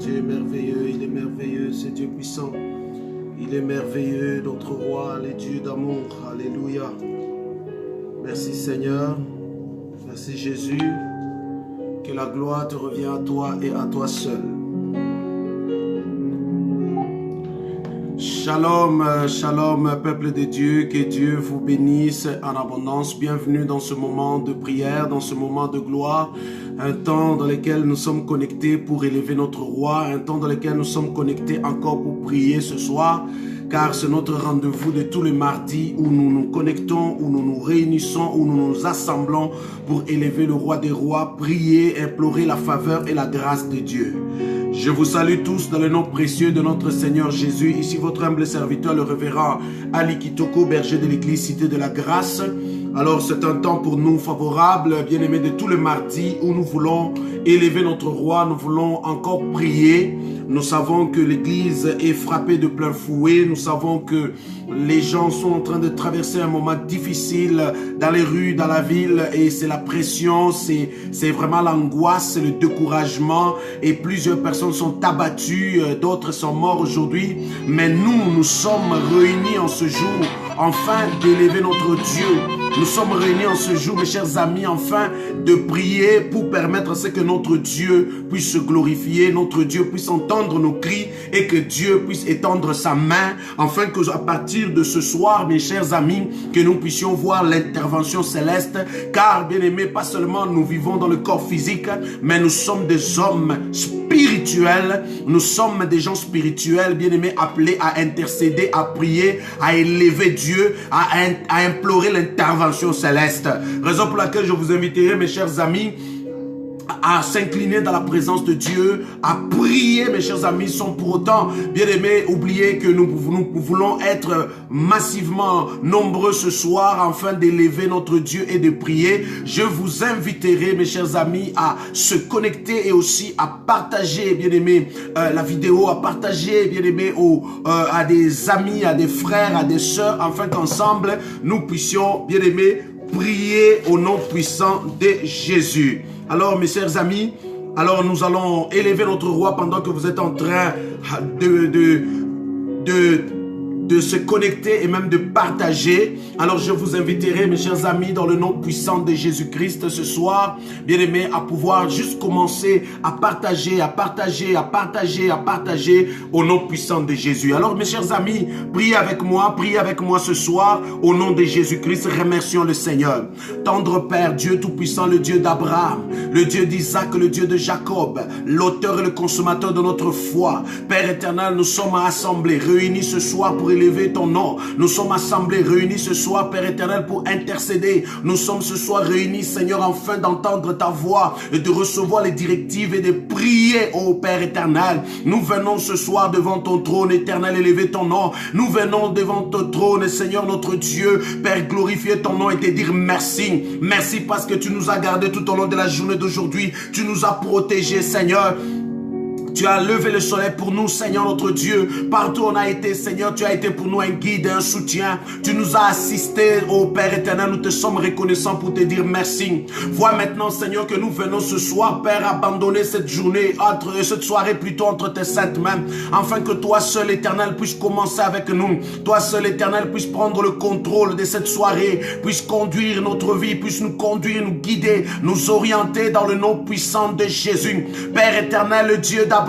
Dieu est merveilleux, il est merveilleux, c'est Dieu puissant. Il est merveilleux, notre roi, le Dieu d'amour. Alléluia. Merci Seigneur. Merci Jésus. Que la gloire te revient à toi et à toi seul. Shalom, shalom, peuple de Dieu, que Dieu vous bénisse en abondance. Bienvenue dans ce moment de prière, dans ce moment de gloire, un temps dans lequel nous sommes connectés pour élever notre roi, un temps dans lequel nous sommes connectés encore pour prier ce soir, car c'est notre rendez-vous de tous les mardis où nous nous connectons, où nous nous réunissons, où nous nous assemblons pour élever le roi des rois, prier, implorer la faveur et la grâce de Dieu. Je vous salue tous dans le nom précieux de notre Seigneur Jésus. Ici votre humble serviteur, le révérend Ali Kitoko, berger de l'église Cité de la Grâce. Alors c'est un temps pour nous favorable, bien-aimés, de tous les mardis où nous voulons élever notre roi, nous voulons encore prier. Nous savons que l'église est frappée de plein fouet. Nous savons que les gens sont en train de traverser un moment difficile dans les rues, dans la ville. Et c'est la pression, c'est vraiment l'angoisse, le découragement. Et plusieurs personnes sont abattues, d'autres sont morts aujourd'hui. Mais nous sommes réunis en ce jour, afin d'élever notre Dieu. Nous sommes réunis en ce jour, mes chers amis, afin de prier pour permettre à ce que notre Dieu puisse se glorifier, notre Dieu puisse entendre nos cris et que Dieu puisse étendre sa main, afin que à partir de ce soir, mes chers amis, que nous puissions voir l'intervention céleste, car, bien-aimés, pas seulement nous vivons dans le corps physique, mais nous sommes des hommes spirituels, nous sommes des gens spirituels, bien-aimés, appelés à intercéder, à prier, à élever Dieu, à implorer l'intervention céleste. Raison pour laquelle je vous inviterai, mes chers amis, à s'incliner dans la présence de Dieu, à prier, mes chers amis, sans pour autant, bien aimés, oublier que nous voulons être massivement nombreux ce soir, afin d'élever notre Dieu et de prier. Je vous inviterai, mes chers amis, à se connecter et aussi à partager, bien aimés, la vidéo, à partager, bien aimés, à des amis, à des frères, à des sœurs, afin qu'ensemble, nous puissions, bien aimés, prier au nom puissant de Jésus. Alors, mes chers amis, alors nous allons élever notre roi pendant que vous êtes en train de se connecter et même de partager. Alors je vous inviterai, mes chers amis, dans le nom puissant de Jésus-Christ ce soir, bien aimé, à pouvoir juste commencer à partager, à partager, à partager, à partager au nom puissant de Jésus. Alors mes chers amis, priez avec moi ce soir au nom de Jésus-Christ. Remercions le Seigneur. Tendre Père, Dieu tout-puissant, le Dieu d'Abraham, le Dieu d'Isaac, le Dieu de Jacob, l'auteur et le consommateur de notre foi. Père éternel, nous sommes assemblés, réunis ce soir pour élever ton nom. Nous sommes assemblés, réunis ce soir, Père éternel, pour intercéder. Nous sommes ce soir réunis, Seigneur, afin d'entendre ta voix et de recevoir les directives et de prier, ô Père éternel. Nous venons ce soir devant ton trône éternel, élever ton nom. Nous venons devant ton trône, Seigneur notre Dieu, Père, glorifier ton nom et te dire merci. Merci parce que tu nous as gardés tout au long de la journée d'aujourd'hui. Tu nous as protégés, Seigneur. Tu as levé le soleil pour nous, Seigneur notre Dieu. Partout où on a été, Seigneur, tu as été pour nous un guide et un soutien. Tu nous as assistés, ô Père éternel. Nous te sommes reconnaissants pour te dire merci. Vois maintenant, Seigneur, que nous venons ce soir, Père, abandonner cette journée, cette soirée plutôt entre tes saintes mains, afin que toi seul, éternel, puisse commencer avec nous. Toi seul, éternel, puisse prendre le contrôle de cette soirée, puisse conduire notre vie, puisse nous conduire, nous guider, nous orienter dans le nom puissant de Jésus. Père éternel, le Dieu d'Abraham,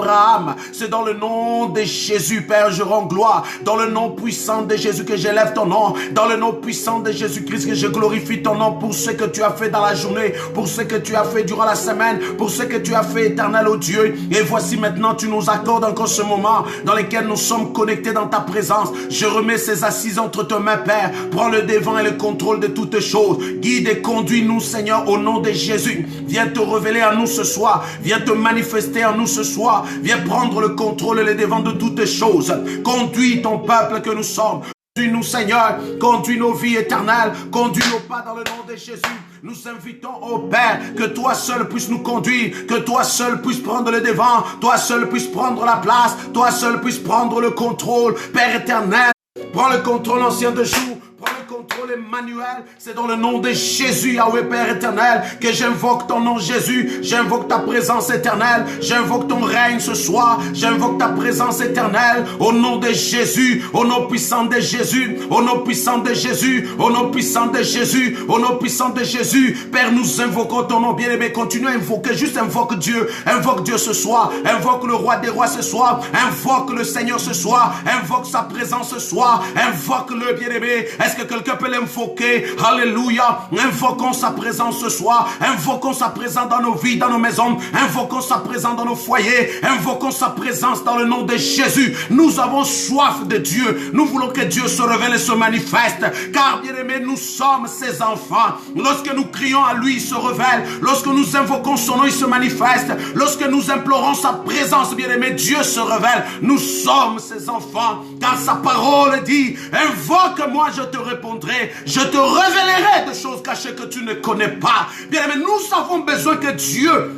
c'est dans le nom de Jésus, Père, je rends gloire. Dans le nom puissant de Jésus que j'élève ton nom. Dans le nom puissant de Jésus-Christ que je glorifie ton nom pour ce que tu as fait dans la journée, pour ce que tu as fait durant la semaine, pour ce que tu as fait, éternel, ô Dieu. Et voici maintenant, tu nous accordes encore ce moment dans lequel nous sommes connectés dans ta présence. Je remets ces assises entre tes mains, Père. Prends le devant et le contrôle de toutes choses. Guide et conduis-nous, Seigneur, au nom de Jésus. Viens te révéler à nous ce soir. Viens te manifester en nous ce soir. Viens prendre le contrôle et le devant de toutes choses. Conduis ton peuple que nous sommes. Conduis-nous, Seigneur. Conduis nos vies éternelles. Conduis nos pas dans le nom de Jésus. Nous invitons au Père que toi seul puisses nous conduire, que toi seul puisses prendre le devant, toi seul puisses prendre la place, toi seul puisses prendre le contrôle. Père éternel, prends le contrôle ancien de jour. Prends le contrôle Emmanuel. C'est dans le nom de Jésus, Yahweh Père éternel, que j'invoque ton nom Jésus. J'invoque ta présence éternelle. J'invoque ton règne ce soir. J'invoque ta présence éternelle. Au nom de Jésus, au nom puissant de Jésus, au nom puissant de Jésus, au nom puissant de Jésus, au nom puissant de Jésus. Père, nous invoquons ton nom bien-aimé. Continue à invoquer, juste invoque Dieu. Invoque Dieu ce soir. Invoque le roi des rois ce soir. Invoque le Seigneur ce soir. Invoque sa présence ce soir. Invoque le bien-aimé. Est-ce que quelqu'un peut l'invoquer? Alléluia. Invoquons sa présence ce soir. Invoquons sa présence dans nos vies, dans nos maisons. Invoquons sa présence dans nos foyers. Invoquons sa présence dans le nom de Jésus. Nous avons soif de Dieu. Nous voulons que Dieu se révèle et se manifeste. Car bien-aimé, nous sommes ses enfants. Lorsque nous crions à lui, il se révèle. Lorsque nous invoquons son nom, il se manifeste. Lorsque nous implorons sa présence, bien-aimé, Dieu se révèle. Nous sommes ses enfants. Car sa parole dit, invoque-moi, je te répondrai. Je te révélerai des choses cachées que tu ne connais pas. Bien-aimé, nous avons besoin que Dieu,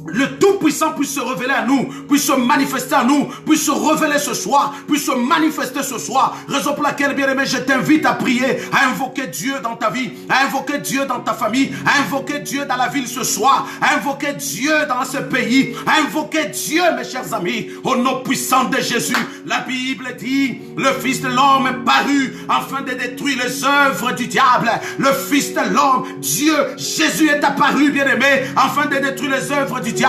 le Tout-Puissant, puisse se révéler à nous, puisse se manifester à nous, puisse se révéler ce soir, puisse se manifester ce soir. Raison pour laquelle, bien-aimé, je t'invite à prier, à invoquer Dieu dans ta vie, à invoquer Dieu dans ta famille, à invoquer Dieu dans la ville ce soir, à invoquer Dieu dans ce pays, à invoquer Dieu, mes chers amis, au nom puissant de Jésus. La Bible dit, le Fils de l'homme est paru afin de détruire les œuvres du diable. Le Fils de l'homme, Dieu, Jésus est apparu, bien-aimé, afin de détruire les œuvres du diable.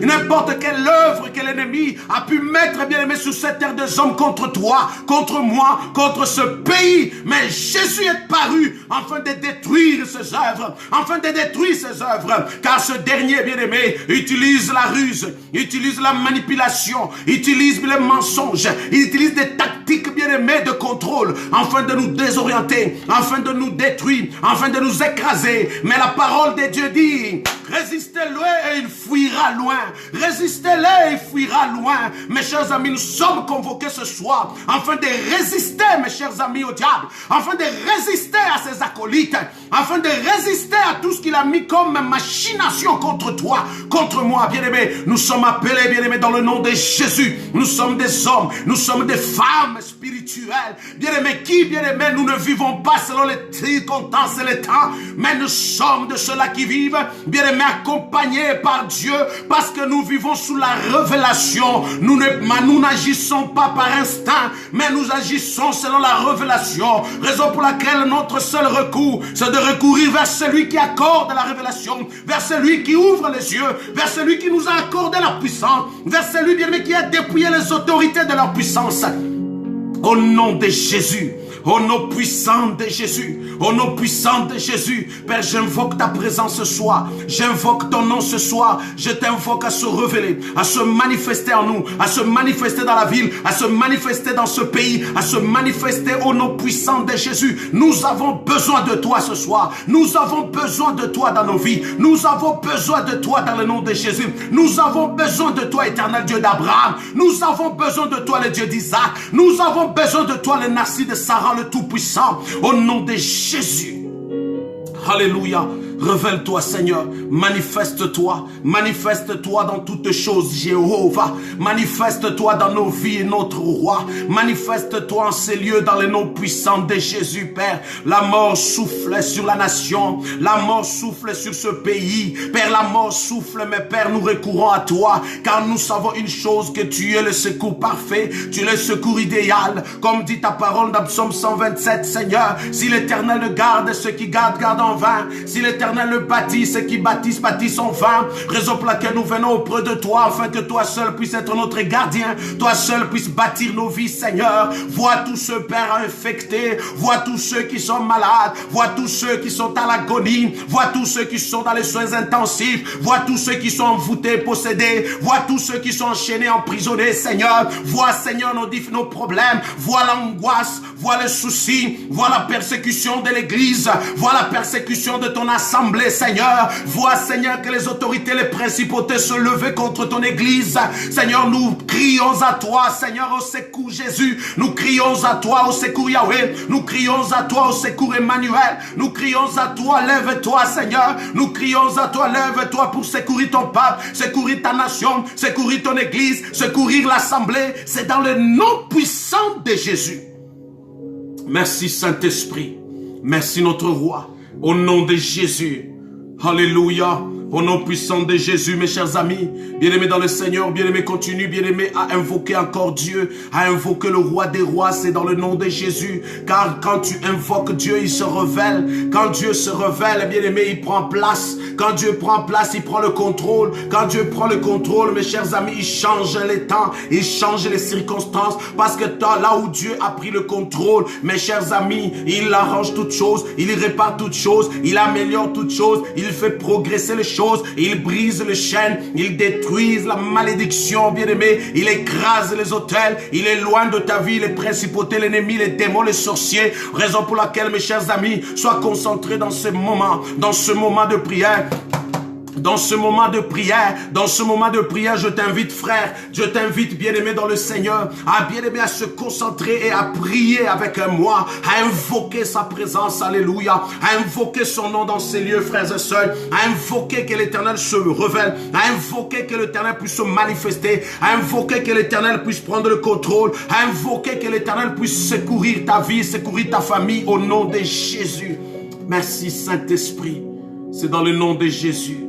N'importe quelle œuvre que l'ennemi a pu mettre, bien-aimé, sur cette terre des hommes contre toi, contre moi, contre ce pays. Mais Jésus est paru afin de détruire ces œuvres, afin de détruire ces œuvres. Car ce dernier, bien-aimé, utilise la ruse, utilise la manipulation, utilise le mensonge, il utilise des tactiques, bien-aimé, de contrôle, afin de nous désorienter, afin de nous détruire, afin de nous écraser. Mais la parole de Dieu dit, résistez-le et il fuira loin. Résistez-le et il fuira loin. Mes chers amis, nous sommes convoqués ce soir afin de résister, mes chers amis, au diable, afin de résister à ses acolytes, afin de résister à tout ce qu'il a mis comme machination contre toi, contre moi, bien-aimé. Nous sommes appelés, bien-aimé, dans le nom de Jésus. Nous sommes des hommes, nous sommes des femmes spirituelles, bien-aimé, qui, bien-aimé, nous ne vivons pas selon les circonstances et les temps, mais nous sommes de ceux-là qui vivent, bien-aimé, accompagnés par Dieu, parce que nous vivons sous la révélation. Nous n'agissons pas par instinct, mais nous agissons selon la révélation. Raison pour laquelle notre seul recours, c'est de recourir vers celui qui accorde la révélation, vers celui qui ouvre les yeux, vers celui qui nous a accordé la puissance, vers celui, bien-aimé, qui a dépouillé les autorités de leur puissance. Au nom de Jésus, au nom puissant de Jésus, au nom puissant de Jésus, Père, j'invoque ta présence ce soir, j'invoque ton nom ce soir, je t'invoque à se révéler, à se manifester en nous, à se manifester dans la ville, à se manifester dans ce pays, à se manifester au nom puissant de Jésus. Nous avons besoin de toi ce soir, nous avons besoin de toi dans nos vies, nous avons besoin de toi dans le nom de Jésus, nous avons besoin de toi, éternel Dieu d'Abraham, nous avons besoin de toi, le Dieu d'Isaac, nous avons besoin de toi, le Narcisse de Sarah, le Tout-Puissant, au nom de Jésus. Alléluia. Révèle-toi, Seigneur. Manifeste-toi. Manifeste-toi dans toutes choses, Jéhovah. Manifeste-toi dans nos vies et notre roi. Manifeste-toi en ces lieux dans le nom puissant de Jésus, Père. La mort souffle sur la nation. La mort souffle sur ce pays. Père, la mort souffle, mais Père, nous recourons à toi, car nous savons une chose, que tu es le secours parfait. Tu es le secours idéal. Comme dit ta parole dans Psaume 127, Seigneur, si l'Éternel le garde, ceux qui gardent, gardent en vain. Si l'Éternel le bâtit, ceux qui bâtissent, bâtissent en vain. Raison pour laquelle nous venons auprès de toi, afin que toi seul puisses être notre gardien, toi seul puisses bâtir nos vies, Seigneur. Vois tous ceux, Père, infectés, vois tous ceux qui sont malades, vois tous ceux qui sont à l'agonie, vois tous ceux qui sont dans les soins intensifs, vois tous ceux qui sont envoûtés, possédés, vois tous ceux qui sont enchaînés, emprisonnés, Seigneur. Vois, Seigneur, nos problèmes, vois l'angoisse, vois les soucis, vois la persécution de l'Église, vois la persécution de ton assemblée, Seigneur. Vois, Seigneur, que les autorités, les principautés se lever contre ton Église. Seigneur, nous crions à toi, Seigneur, au secours Jésus. Nous crions à toi, au secours Yahweh. Nous crions à toi, au secours Emmanuel. Nous crions à toi, lève-toi, Seigneur. Nous crions à toi, lève-toi pour secourir ton peuple, secourir ta nation, secourir ton Église, secourir l'assemblée. C'est dans le nom puissant de Jésus. Merci, Saint-Esprit. Merci notre roi. Au nom de Jésus. Alléluia. Au nom puissant de Jésus, mes chers amis, bien-aimés dans le Seigneur, bien-aimés, continue, bien-aimés, à invoquer encore Dieu, à invoquer le roi des rois, c'est dans le nom de Jésus. Car quand tu invoques Dieu, il se révèle. Quand Dieu se révèle, bien-aimés, il prend place. Quand Dieu prend place, il prend le contrôle. Quand Dieu prend le contrôle, mes chers amis, il change les temps, il change les circonstances. Parce que là où Dieu a pris le contrôle, mes chers amis, il arrange toutes choses, il répare toutes choses, il améliore toutes choses, il fait progresser les choses. Il brise les chaînes, il détruit la malédiction, bien-aimé, il écrase les autels, il éloigne de ta vie les principautés, l'ennemi, les démons, les sorciers. Raison pour laquelle, mes chers amis, sois concentrés dans ce moment de prière. Dans ce moment de prière, je t'invite, frère, je t'invite, bien-aimé dans le Seigneur, à bien-aimé à se concentrer et à prier avec moi, à invoquer sa présence, alléluia, à invoquer son nom dans ces lieux, frères et sœurs, à invoquer que l'Éternel se révèle, à invoquer que l'Éternel puisse se manifester, à invoquer que l'Éternel puisse prendre le contrôle, à invoquer que l'Éternel puisse secourir ta vie, secourir ta famille au nom de Jésus. Merci Saint-Esprit, c'est dans le nom de Jésus.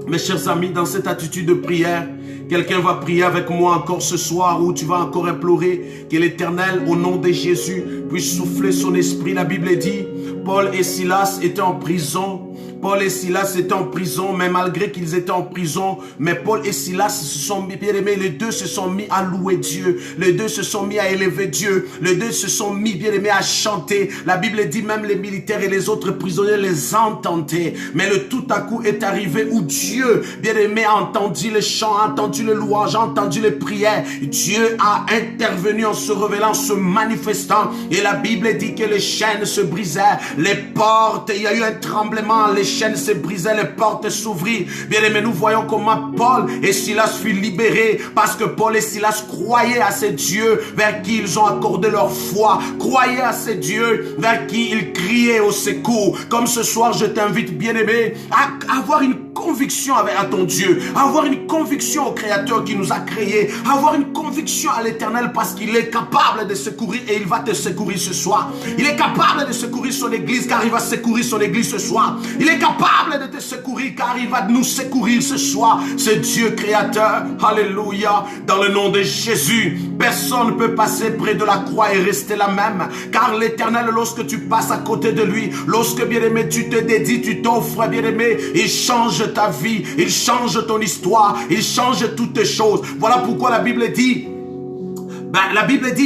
Mes chers amis, dans cette attitude de prière, quelqu'un va prier avec moi encore ce soir où tu vas encore implorer que l'Éternel, au nom de Jésus, puisse souffler son esprit. La Bible dit, Paul et Silas étaient en prison. Paul et Silas étaient en prison, mais malgré qu'ils étaient en prison, mais Paul et Silas se sont mis, bien aimés, les deux se sont mis à louer Dieu, les deux se sont mis à élever Dieu, les deux se sont mis, bien aimés, à chanter. La Bible dit même les militaires et les autres prisonniers les entendaient, mais le tout à coup est arrivé où Dieu, bien aimé, a entendu les chants, a entendu les louanges, a entendu les prières. Dieu a intervenu en se révélant, se manifestant, et la Bible dit que les chaînes se brisèrent, les portes, il y a eu un tremblement, les chaînes se brisaient, les portes s'ouvrirent. Bien aimé, nous voyons comment Paul et Silas furent libérés parce que Paul et Silas croyaient à ces dieux vers qui ils ont accordé leur foi, croyaient à ces dieux vers qui ils criaient au secours. Comme ce soir, je t'invite, bien aimé, à avoir une conviction à ton Dieu, avoir une conviction au Créateur qui nous a créés, avoir une conviction à l'Éternel parce qu'il est capable de secourir et il va te secourir ce soir. Il est capable de secourir son église car il va secourir son église ce soir. Il est capable de te secourir car il va nous secourir ce soir. C'est Dieu créateur. Alléluia. Dans le nom de Jésus, personne ne peut passer près de la croix et rester la même. Car l'Éternel, lorsque tu passes à côté de lui, lorsque, bien-aimé, tu te dédies, tu t'offres, bien-aimé, il change ta vie, il change ton histoire, il change toutes les choses. Voilà pourquoi la Bible dit,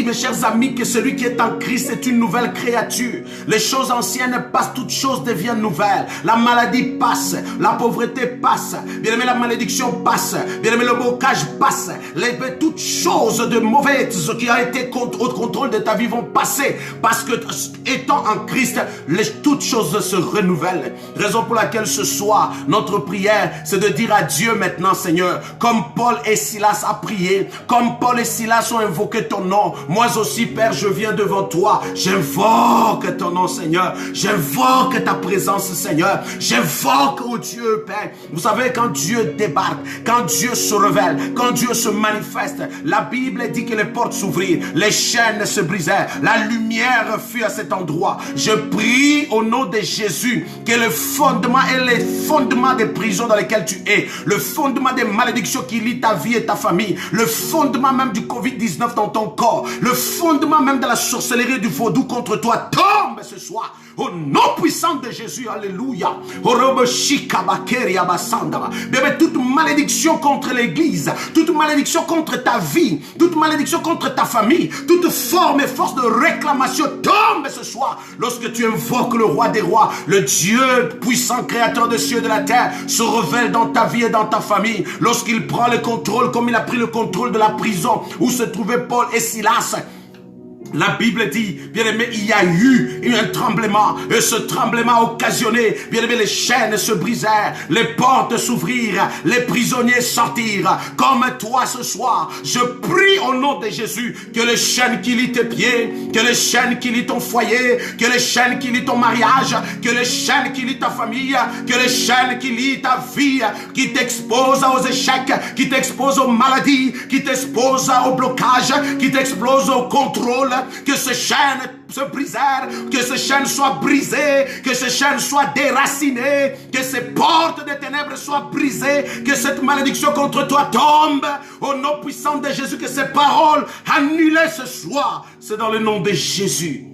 mes chers amis, que celui qui est en Christ est une nouvelle créature. Les choses anciennes passent, toutes choses deviennent nouvelles. La maladie passe, la pauvreté passe, bien aimé, la malédiction passe, bien aimé, le blocage passe. Toutes choses de mauvaises qui ont été au contrôle de ta vie vont passer. Parce que, étant en Christ, toutes choses se renouvellent. Raison pour laquelle ce soir, notre prière, c'est de dire à Dieu maintenant, Seigneur, comme Paul et Silas a prié, comme Paul et Silas ont invoqué ton nom, moi aussi, Père, je viens devant toi, j'invoque ton nom, Seigneur, j'invoque ta présence, Seigneur, j'invoque, oh Dieu, Père. Vous savez, quand Dieu débarque, quand Dieu se révèle, quand Dieu se manifeste, la Bible dit que les portes s'ouvrirent, les chaînes se brisèrent, la lumière fut à cet endroit. Je prie au nom de Jésus que le fondement et les fondements des prisons dans lesquelles tu es, le fondement des malédictions qui lient ta vie et ta famille, le fondement même du Covid-19 dans ton corps, le fondement même de la sorcellerie et du vaudou contre toi tombe ce soir au nom puissant de Jésus. Alléluia. Bébé, toute malédiction contre l'église, toute malédiction contre ta vie, toute malédiction contre ta famille, toute forme et force de réclamation tombe ce soir lorsque tu invoques le roi des rois, le Dieu puissant, créateur des cieux et de la terre, se révèle dans ta vie et dans ta famille. Lorsqu'il prend le contrôle, comme il a pris le contrôle de la prison où se trouvaient Paul et Silas, la Bible dit, bien aimé, il y a eu un tremblement, et ce tremblement a occasionné, bien aimé, les chaînes se brisèrent, les portes s'ouvrirent, les prisonniers sortirent. Comme toi ce soir, je prie au nom de Jésus que les chaînes qui lient tes pieds, que les chaînes qui lient ton foyer, que les chaînes qui lient ton mariage, que les chaînes qui lient ta famille, que les chaînes qui lient ta vie, qui t'exposent aux échecs, qui t'exposent aux maladies, qui t'exposent au blocage, qui t'exposent au contrôle, que ces chaînes se brisèrent, que ces chaînes soient brisées, que ces chaînes soient déracinées, que ces portes des ténèbres soient brisées, que cette malédiction contre toi tombe, au nom puissant de Jésus, que ces paroles annulées ce soir, c'est dans le nom de Jésus.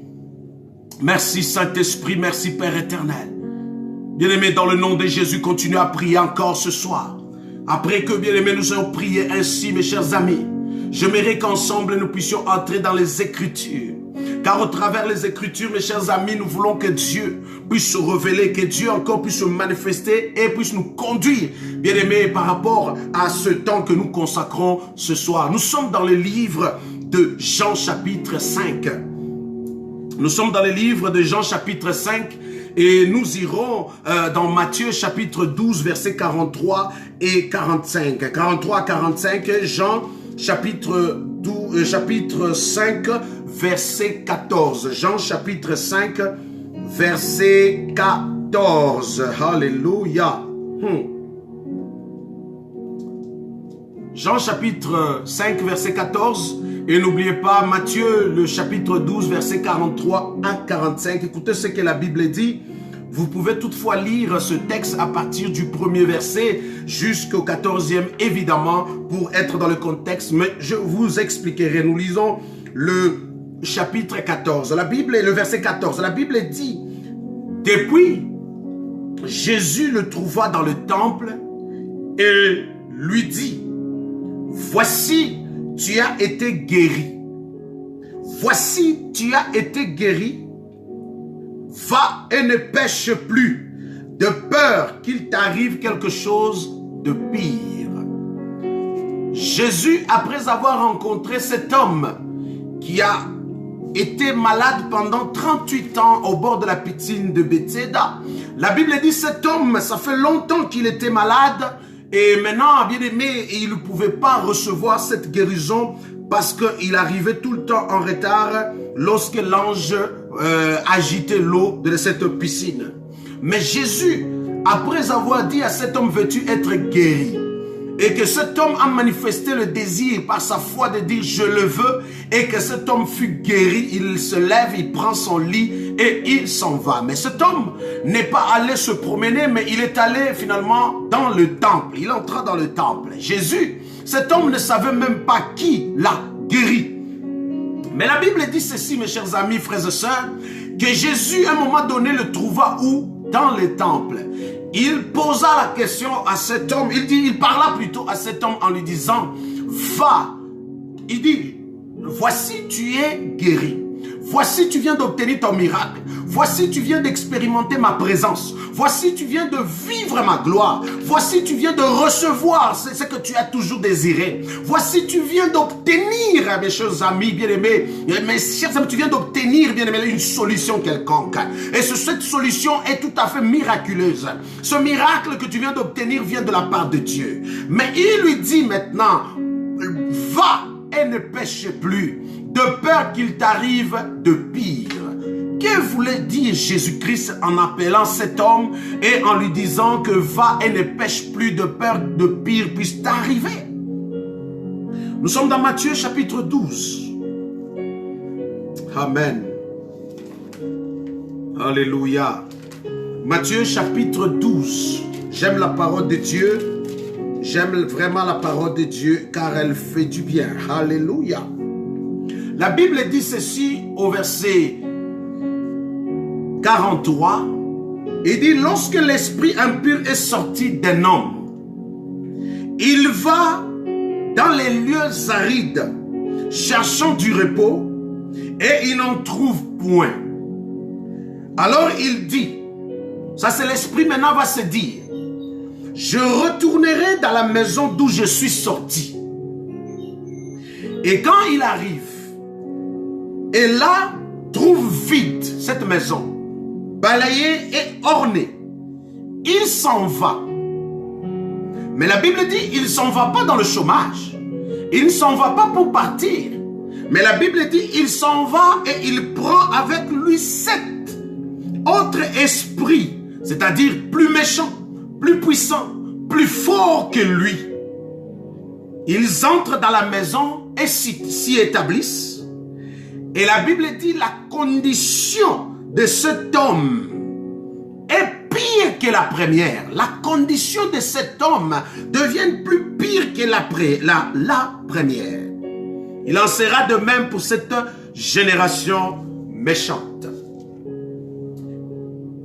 Merci Saint-Esprit, merci Père éternel. Bien-aimés, dans le nom de Jésus, continuez à prier encore ce soir. Après que, bien-aimés, nous ayons prié ainsi, mes chers amis, j'aimerais qu'ensemble nous puissions entrer dans les Écritures. Car au travers des Écritures, mes chers amis, nous voulons que Dieu puisse se révéler, que Dieu encore puisse se manifester et puisse nous conduire, bien-aimés, par rapport à ce temps que nous consacrons ce soir. Nous sommes dans le livre de Jean chapitre 5. Nous sommes dans le livre de Jean chapitre 5 et nous irons dans Matthieu chapitre 12 versets 43 et 45. 43 à 45, Jean chapitre 5 verset 14. Jean chapitre 5 verset 14. Alléluia. Jean chapitre 5 verset 14. Et n'oubliez pas Matthieu le chapitre 12 verset 43 à 45. Écoutez ce que la Bible dit. Vous pouvez toutefois lire ce texte à partir du premier verset jusqu'au 14e évidemment pour être dans le contexte. Mais je vous expliquerai. Nous lisons le chapitre 14. La Bible, le verset 14. La Bible dit: Depuis, Jésus le trouva dans le temple et lui dit: Voici, tu as été guéri. Voici, tu as été guéri. Va et ne pêche plus, de peur qu'il t'arrive quelque chose de pire. Jésus, après avoir rencontré cet homme qui a été malade pendant 38 ans au bord de la piscine de Bethesda, la Bible dit cet homme, ça fait longtemps qu'il était malade. Et maintenant, bien aimé, il ne pouvait pas recevoir cette guérison parce qu'il arrivait tout le temps en retard lorsque l'ange agitait l'eau de cette piscine. Mais Jésus, après avoir dit à cet homme, veux-tu être guéri? Et que cet homme a manifesté le désir par sa foi de dire je le veux, et que cet homme fut guéri, il se lève, il prend son lit et il s'en va. Mais cet homme n'est pas allé se promener, mais il est allé finalement dans le temple. Il entra dans le temple. Jésus, cet homme ne savait même pas qui l'a guéri. Mais la Bible dit ceci, mes chers amis, frères et sœurs, que Jésus à un moment donné le trouva où? Dans le temple. Il posa la question à cet homme, il parla plutôt à cet homme en lui disant, va. Il dit, voici tu es guéri. Voici tu viens d'obtenir ton miracle. Voici tu viens d'expérimenter ma présence. Voici tu viens de vivre ma gloire. Voici tu viens de recevoir ce que tu as toujours désiré. Voici tu viens d'obtenir, mes chers amis bien-aimés, mes chers amis, tu viens d'obtenir, bien-aimés, une solution quelconque. Et cette solution est tout à fait miraculeuse. Ce miracle que tu viens d'obtenir vient de la part de Dieu. Mais il lui dit maintenant, va et ne pêche plus, de peur qu'il t'arrive de pire. Que voulait dire Jésus-Christ en appelant cet homme et en lui disant que va et ne pêche plus, de peur de pire puisse t'arriver? Nous sommes dans Matthieu chapitre 12. Amen. Alléluia. Matthieu chapitre 12. J'aime la parole de Dieu. J'aime vraiment la parole de Dieu car elle fait du bien. Alléluia. La Bible dit ceci au verset 43. Il dit, lorsque l'esprit impur est sorti d'un homme, il va dans les lieux arides, cherchant du repos, et il n'en trouve point. Alors il dit, ça c'est l'esprit maintenant va se dire, je retournerai dans la maison d'où je suis sorti. Et quand il arrive, et là, trouve vide cette maison, balayée et ornée, il s'en va. Mais la Bible dit, il ne s'en va pas dans le chômage. Il ne s'en va pas pour partir. Mais la Bible dit, il s'en va et il prend avec lui 7 autres esprits, c'est-à-dire plus méchants, plus puissants, plus forts que lui. Ils entrent dans la maison et s'y établissent. Et la Bible dit la condition de cet homme est pire que la première. La condition de cet homme devient plus pire que la première. Il en sera de même pour cette génération méchante.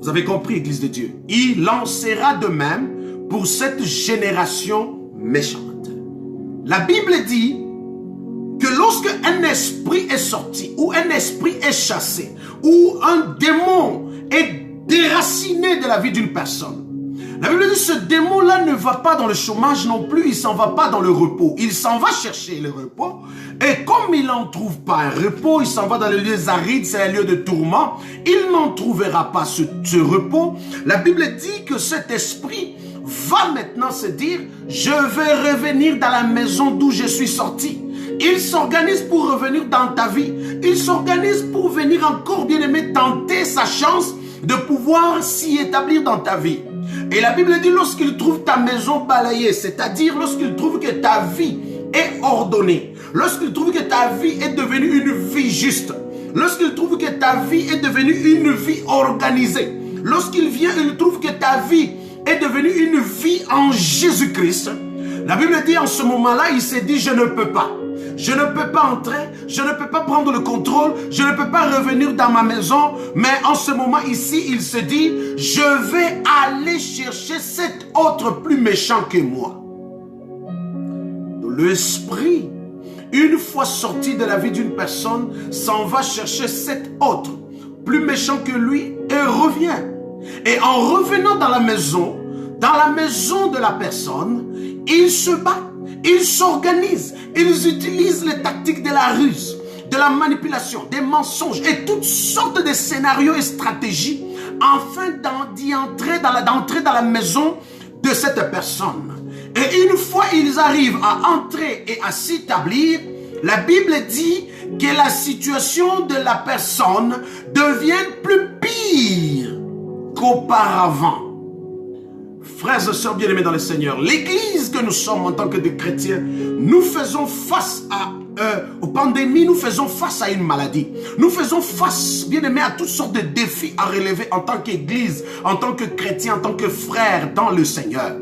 Vous avez compris, Église de Dieu? Il en sera de même pour cette génération méchante. La Bible dit que lorsque un esprit est sorti, ou un esprit est chassé, ou un démon est déraciné de la vie d'une personne, la Bible dit que ce démon-là ne va pas dans le chômage non plus, il s'en va pas dans le repos. Il s'en va chercher le repos. Et comme il n'en trouve pas un repos, il s'en va dans les lieux arides, c'est un lieu de tourment. Il n'en trouvera pas ce repos. La Bible dit que cet esprit va maintenant se dire, je vais revenir dans la maison d'où je suis sorti. Il s'organise pour revenir dans ta vie. Il s'organise pour venir encore, bien aimé, tenter sa chance de pouvoir s'y établir dans ta vie. Et la Bible dit, lorsqu'il trouve ta maison balayée, c'est-à-dire lorsqu'il trouve que ta vie est ordonnée, lorsqu'il trouve que ta vie est devenue une vie juste, lorsqu'il trouve que ta vie est devenue une vie organisée, lorsqu'il vient, il trouve que ta vie est devenue une vie en Jésus-Christ, la Bible dit en ce moment-là, il s'est dit, je ne peux pas. Je ne peux pas entrer, je ne peux pas prendre le contrôle, je ne peux pas revenir dans ma maison. Mais en ce moment ici, il se dit, je vais aller chercher cet autre plus méchant que moi. L'esprit, une fois sorti de la vie d'une personne, s'en va chercher cet autre, plus méchant que lui, et revient. Et en revenant dans la maison de la personne, il se bat. Ils s'organisent, ils utilisent les tactiques de la ruse, de la manipulation, des mensonges et toutes sortes de scénarios et stratégies afin d'entrer dans la maison de cette personne. Et une fois ils arrivent à entrer et à s'établir, la Bible dit que la situation de la personne devient plus pire qu'auparavant. Frères et sœurs bien-aimés dans le Seigneur, l'église que nous sommes en tant que des chrétiens, nous faisons face aux pandémies, nous faisons face à une maladie. Nous faisons face, bien-aimés, à toutes sortes de défis à relever en tant qu'église, en tant que chrétien, en tant que frère dans le Seigneur.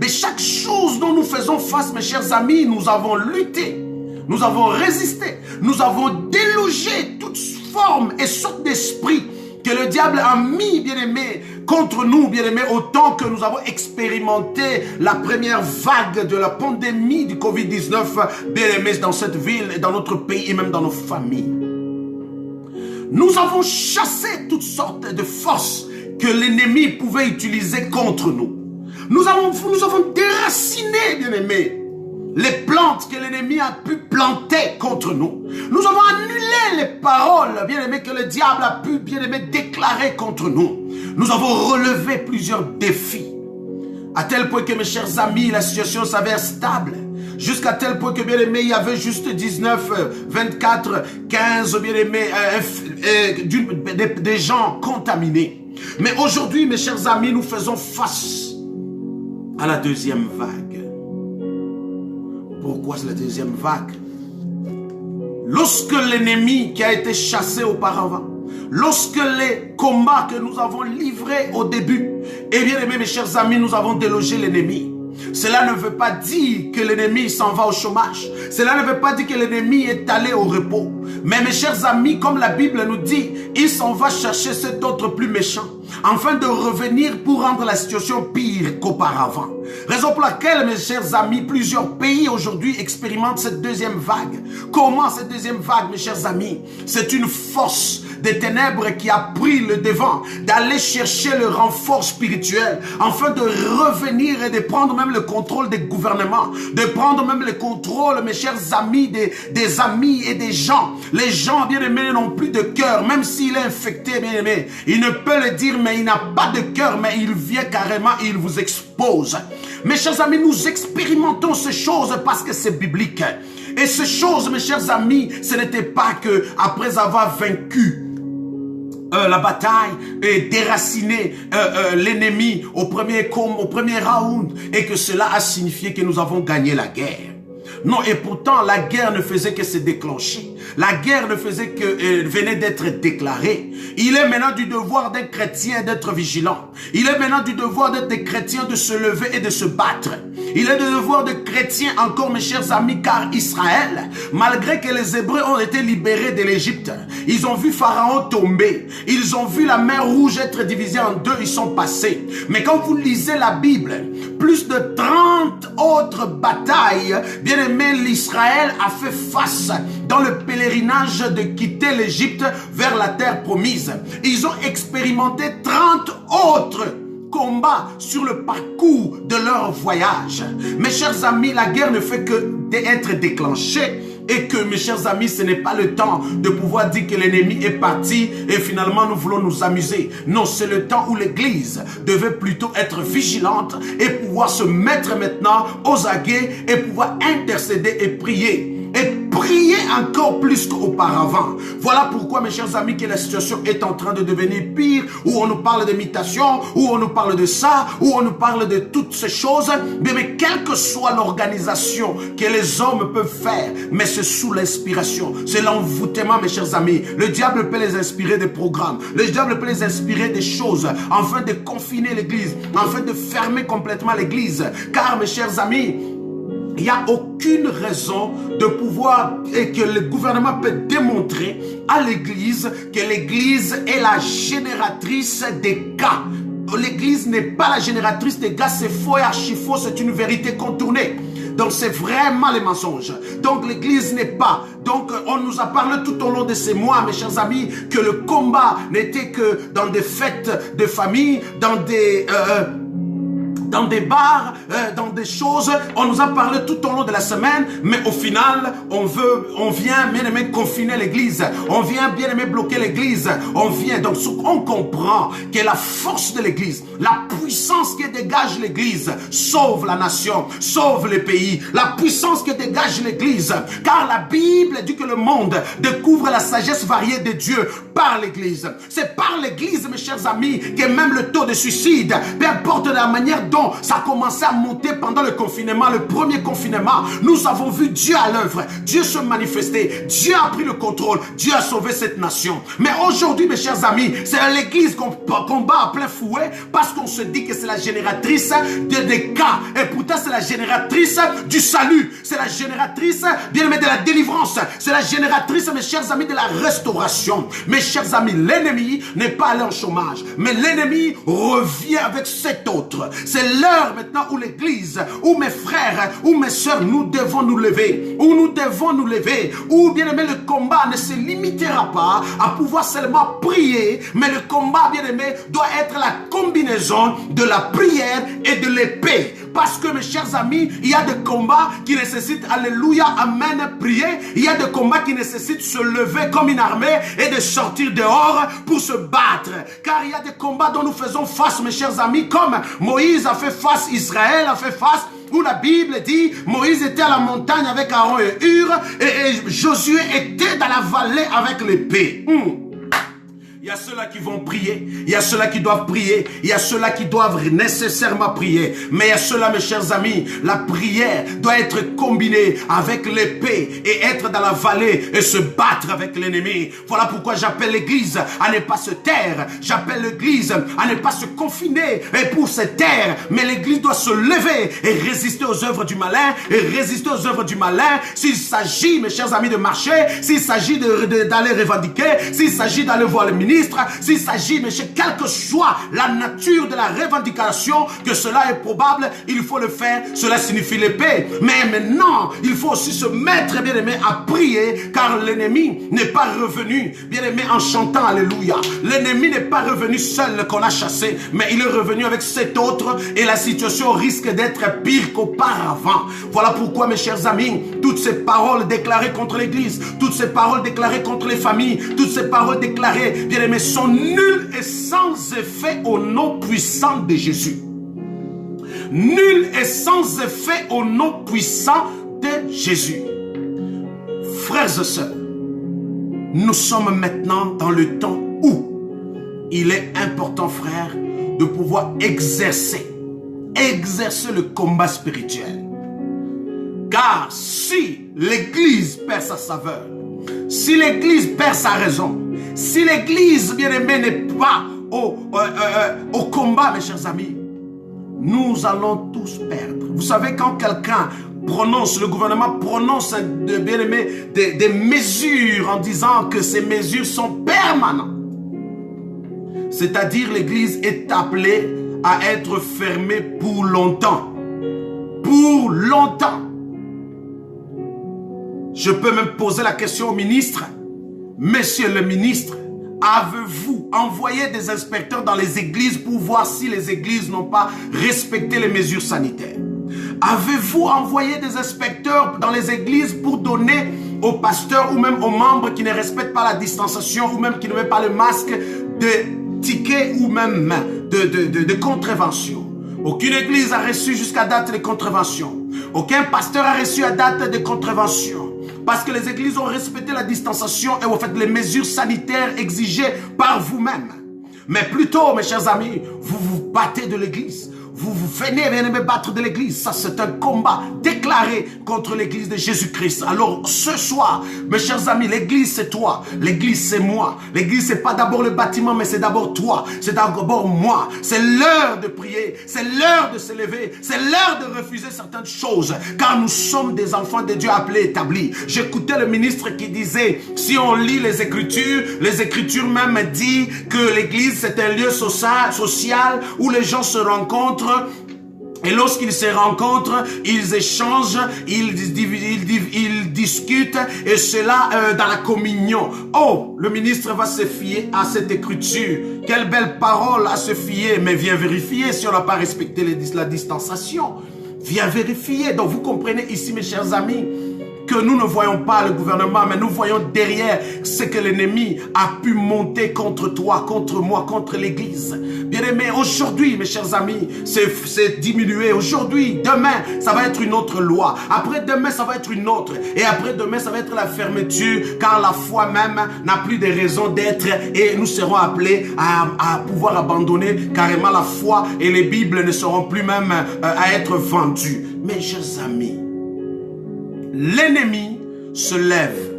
Mais chaque chose dont nous faisons face, mes chers amis, nous avons lutté, nous avons résisté, nous avons délogé toutes formes et sortes d'esprits que le diable a mis, bien-aimé, contre nous, bien-aimés, autant que nous avons expérimenté la première vague de la pandémie du Covid-19, bien-aimés, dans cette ville, et dans notre pays et même dans nos familles. Nous avons chassé toutes sortes de forces que l'ennemi pouvait utiliser contre nous. Nous avons déraciné, bien-aimés, les plantes que l'ennemi a pu planter contre nous. Nous avons annulé les paroles, bien-aimés, que le diable a pu, bien-aimés, déclarer contre nous. Nous avons relevé plusieurs défis. À tel point que, mes chers amis, la situation s'avère stable. Jusqu'à tel point que, bien-aimés, il y avait juste 19, 24, 15, bien-aimés, des gens contaminés. Mais aujourd'hui, mes chers amis, nous faisons face à la deuxième vague. Pourquoi c'est la deuxième vague? Lorsque l'ennemi qui a été chassé auparavant, lorsque les combats que nous avons livrés au début, eh bien, mes chers amis, nous avons délogé l'ennemi. Cela ne veut pas dire que l'ennemi s'en va au chômage. Cela ne veut pas dire que l'ennemi est allé au repos. Mais mes chers amis, comme la Bible nous dit, il s'en va chercher cet autre plus méchant, afin de revenir pour rendre la situation pire qu'auparavant. Raison pour laquelle, mes chers amis, plusieurs pays aujourd'hui expérimentent cette deuxième vague. Comment cette deuxième vague, mes chers amis? C'est une force des ténèbres qui a pris le devant, d'aller chercher le renfort spirituel, afin de revenir et de prendre même le contrôle des gouvernements, de prendre même le contrôle, mes chers amis, des amis et des gens. Les gens, bien aimés, n'ont plus de cœur, même s'il est infecté, bien aimé. Il ne peut le dire, mais il n'a pas de cœur, mais il vient carrément et il vous expose. Mes chers amis, nous expérimentons ces choses parce que c'est biblique. Et ces choses, mes chers amis, ce n'était pas que après avoir vaincu la bataille et déraciner l'ennemi au premier round et que cela a signifié que nous avons gagné la guerre. Non, et pourtant, la guerre ne faisait que se déclencher. La guerre ne faisait que venait d'être déclarée. Il est maintenant du devoir d'un chrétien d'être vigilant. Il est maintenant du devoir d'être chrétien de se lever et de se battre. Il est du devoir de chrétien encore, mes chers amis, car Israël, malgré que les Hébreux ont été libérés de l'Égypte, ils ont vu Pharaon tomber. Ils ont vu la mer Rouge être divisée en deux, ils sont passés. Mais quand vous lisez la Bible, plus de 30 autres batailles, bien aimé, l'Israël a fait face dans le pèlerinage de quitter l'Égypte vers la terre promise. Ils ont expérimenté 30 autres combats sur le parcours de leur voyage. Mes chers amis, la guerre ne fait que d'être déclenchée. Et que, mes chers amis, ce n'est pas le temps de pouvoir dire que l'ennemi est parti et finalement nous voulons nous amuser. Non, c'est le temps où l'Église devait plutôt être vigilante et pouvoir se mettre maintenant aux aguets et pouvoir intercéder et prier. Et prier encore plus qu'auparavant. Voilà pourquoi, mes chers amis, que la situation est en train de devenir pire, où on nous parle d'imitation, où on nous parle de ça, où on nous parle de toutes ces choses. Mais quelle que soit l'organisation que les hommes peuvent faire, mais c'est sous l'inspiration, c'est l'envoûtement, mes chers amis. Le diable peut les inspirer des programmes, le diable peut les inspirer des choses, afin de confiner l'Église, afin de fermer complètement l'Église. Car, mes chers amis, il n'y a aucune raison de pouvoir et que le gouvernement peut démontrer à l'Église que l'Église est la génératrice des cas. L'Église n'est pas la génératrice des cas, c'est faux et archi-faux, c'est une vérité contournée. Donc c'est vraiment les mensonges. Donc l'Église n'est pas. Donc on nous a parlé tout au long de ces mois, mes chers amis, que le combat n'était que dans des fêtes de famille, dans des bars, dans des choses. On nous a parlé tout au long de la semaine, mais au final, on vient bien aimer confiner l'église. On vient bien aimer bloquer l'église. Donc on comprend que la force de l'église, la puissance que dégage l'église, sauve la nation, sauve le pays. La puissance que dégage l'église, car la Bible dit que le monde découvre la sagesse variée de Dieu par l'église. C'est par l'église, mes chers amis, que même le taux de suicide, peu importe la manière dont ça a commencé à monter pendant le confinement, le premier confinement, nous avons vu Dieu à l'œuvre, Dieu se manifester, Dieu a pris le contrôle, Dieu a sauvé cette nation. Mais aujourd'hui, mes chers amis, c'est l'église qu'on combat à plein fouet parce qu'on se dit que c'est la génératrice des cas. Et pourtant, c'est la génératrice du salut, c'est la génératrice, bien aimé, de la délivrance, c'est la génératrice, mes chers amis, de la restauration. Mes chers amis, l'ennemi n'est pas allé en chômage, mais l'ennemi revient avec cet autre. C'est l'heure maintenant où l'église, où mes frères, où mes soeurs, nous devons nous lever, où bien aimé, le combat ne se limitera pas à pouvoir seulement prier, mais le combat, bien aimé, doit être la combinaison de la prière et de l'épée. Parce que, mes chers amis, il y a des combats qui nécessitent, alléluia, amen, prier. Il y a des combats qui nécessitent se lever comme une armée et de sortir dehors pour se battre. Car il y a des combats dont nous faisons face, mes chers amis, comme Moïse a fait face, Israël a fait face, où la Bible dit, Moïse était à la montagne avec Aaron et Hur, et Josué était dans la vallée avec l'épée. Il y a ceux-là qui vont prier, il y a ceux-là qui doivent prier, il y a ceux-là qui doivent nécessairement prier. Mais il y a ceux-là, mes chers amis, la prière doit être combinée avec l'épée et être dans la vallée et se battre avec l'ennemi. Voilà pourquoi j'appelle l'église à ne pas se taire. J'appelle l'église à ne pas se confiner et pour se taire. Mais l'église doit se lever et résister aux œuvres du malin et résister aux œuvres du malin. S'il s'agit, mes chers amis, de marcher, s'il s'agit d'aller revendiquer, s'il s'agit d'aller voir le ministre, s'il s'agit, mais quelle que soit la nature de la revendication, que cela est probable, il faut le faire, cela signifie l'épée. Mais maintenant, il faut aussi se mettre, bien aimé, à prier, car l'ennemi n'est pas revenu, bien aimé, en chantant alléluia. L'ennemi n'est pas revenu seul qu'on a chassé, mais il est revenu avec cet autre, et la situation risque d'être pire qu'auparavant. Voilà pourquoi, mes chers amis, toutes ces paroles déclarées contre l'église, toutes ces paroles déclarées contre les familles, toutes ces paroles déclarées, bien aimé, sont nulles et sans effet au nom puissant de Jésus. Nul et sans effet au nom puissant de Jésus. Frères et sœurs, nous sommes maintenant dans le temps où il est important, frère, de pouvoir exercer le combat spirituel. Car si l'Église perd sa saveur, si l'Église perd sa raison, si l'Église, bien-aimée, n'est pas au combat, mes chers amis, nous allons tous perdre. Vous savez, quand quelqu'un prononce, le gouvernement prononce, bien-aimé, des mesures en disant que ces mesures sont permanentes, c'est-à-dire l'Église est appelée à être fermée pour longtemps. Pour longtemps. Je peux même poser la question au ministre. Monsieur le ministre, avez-vous envoyé des inspecteurs dans les églises pour voir si les églises n'ont pas respecté les mesures sanitaires? Avez-vous envoyé des inspecteurs dans les églises pour donner aux pasteurs ou même aux membres qui ne respectent pas la distanciation ou même qui ne mettent pas le masque de tickets ou même de contraventions? Aucune église a reçu jusqu'à date de contraventions. Aucun pasteur a reçu à date de contraventions. Parce que les églises ont respecté la distanciation et ont fait les mesures sanitaires exigées par vous-même. Mais plutôt, mes chers amis, vous vous battez de l'église. Vous venez me battre de l'église. Ça, c'est un combat déclaré contre l'église de Jésus-Christ. Alors, ce soir, mes chers amis, l'église, c'est toi. L'église, c'est moi. L'église, c'est pas d'abord le bâtiment, mais c'est d'abord toi. C'est d'abord moi. C'est l'heure de prier. C'est l'heure de se lever. C'est l'heure de refuser certaines choses. Car nous sommes des enfants de Dieu appelés, établis. J'écoutais le ministre qui disait, si on lit les Écritures même disent que l'église, c'est un lieu social où les gens se rencontrent. Et lorsqu'ils se rencontrent, ils échangent, ils discutent, et cela dans la communion. Oh, le ministre va se fier à cette écriture. Quelle belle parole à se fier, mais viens vérifier si on n'a pas respecté la distanciation. Viens vérifier. Donc vous comprenez ici, mes chers amis, que nous ne voyons pas le gouvernement, mais nous voyons derrière ce que l'ennemi a pu monter contre toi, contre moi, contre l'église. Bien-aimés, aujourd'hui, mes chers amis, c'est diminué. Aujourd'hui, demain, ça va être une autre loi. Après-demain, ça va être une autre. Et après-demain, ça va être la fermeture, car la foi même n'a plus de raison d'être. Et nous serons appelés à pouvoir abandonner carrément la foi. Et les Bibles ne seront plus même à être vendues. Mes chers amis, l'ennemi se lève.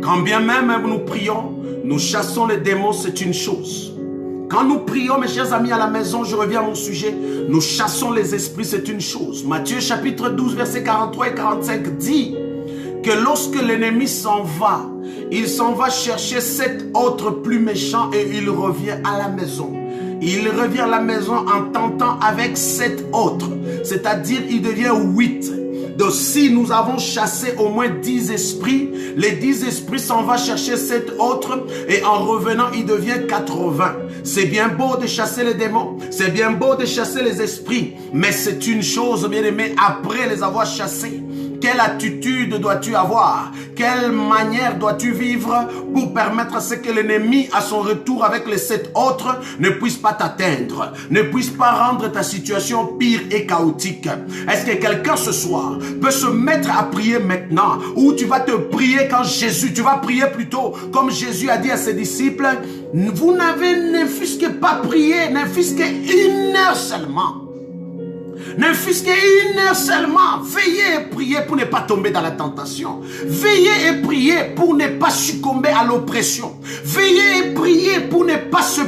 Quand bien même nous prions, nous chassons les démons, c'est une chose. Quand nous prions, mes chers amis, à la maison, je reviens à mon sujet, nous chassons les esprits, c'est une chose. Matthieu chapitre 12, versets 43 et 45 dit que lorsque l'ennemi s'en va, il s'en va chercher 7 autres plus méchants et il revient à la maison. Il revient à la maison en tentant avec 7 autres, c'est-à-dire il devient 8. Donc si nous avons chassé au moins 10 esprits, les 10 esprits s'en vont chercher 7 autres et en revenant, il devient 80. C'est bien beau de chasser les démons, c'est bien beau de chasser les esprits, mais c'est une chose, bien aimé, après les avoir chassés, quelle attitude dois-tu avoir? Quelle manière dois-tu vivre pour permettre à ce que l'ennemi, à son retour avec les 7 autres, ne puisse pas t'atteindre, ne puisse pas rendre ta situation pire et chaotique? Est-ce que quelqu'un ce soir peut se mettre à prier maintenant, ou tu vas te prier quand Jésus, tu vas prier plutôt comme Jésus a dit à ses disciples, vous n'avez ne fût-ce que pas prié, ne fût-ce qu'une heure seulement. Ne fût-ce qu'une heure seulement. Veillez et priez pour ne pas tomber dans la tentation. Veillez et priez pour ne pas succomber à l'oppression. Veillez et priez pour ne pas se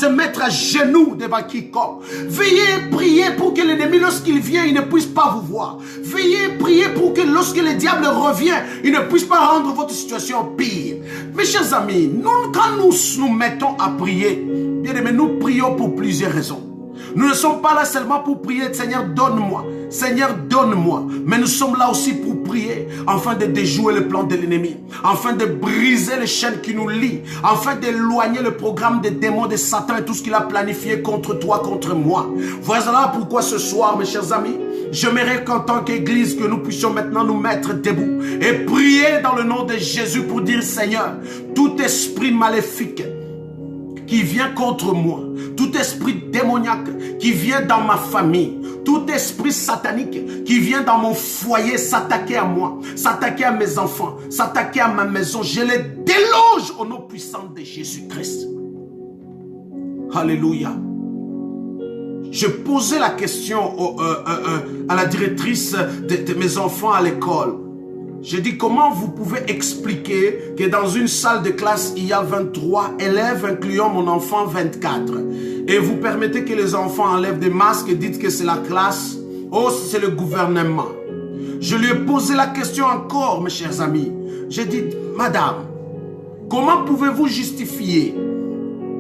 mettre à genoux devant quiconque. Veillez et priez pour que l'ennemi, lorsqu'il vient, il ne puisse pas vous voir. Veillez et priez pour que lorsque le diable revient, il ne puisse pas rendre votre situation pire. Mes chers amis, quand nous nous mettons à prier, bien aimé, nous prions pour plusieurs raisons. Nous ne sommes pas là seulement pour prier, Seigneur, donne-moi. Seigneur, donne-moi. Mais nous sommes là aussi pour prier, afin de déjouer le plan de l'ennemi, afin de briser les chaînes qui nous lient, afin d'éloigner le programme des démons, de Satan et tout ce qu'il a planifié contre toi, contre moi. Voilà pourquoi ce soir, mes chers amis, j'aimerais qu'en tant qu'Église, que nous puissions maintenant nous mettre debout et prier dans le nom de Jésus pour dire, Seigneur, tout esprit maléfique qui vient contre moi, tout esprit démoniaque qui vient dans ma famille, tout esprit satanique qui vient dans mon foyer s'attaquer à moi, s'attaquer à mes enfants, s'attaquer à ma maison, je les déloge au nom puissant de Jésus-Christ. Alléluia. Je posais la question à la directrice de mes enfants à l'école. J'ai dit, comment vous pouvez expliquer que dans une salle de classe, il y a 23 élèves, incluant mon enfant 24. Et vous permettez que les enfants enlèvent des masques et dites que c'est la classe. Oh, c'est le gouvernement. Je lui ai posé la question encore, mes chers amis. J'ai dit, madame, comment pouvez-vous justifier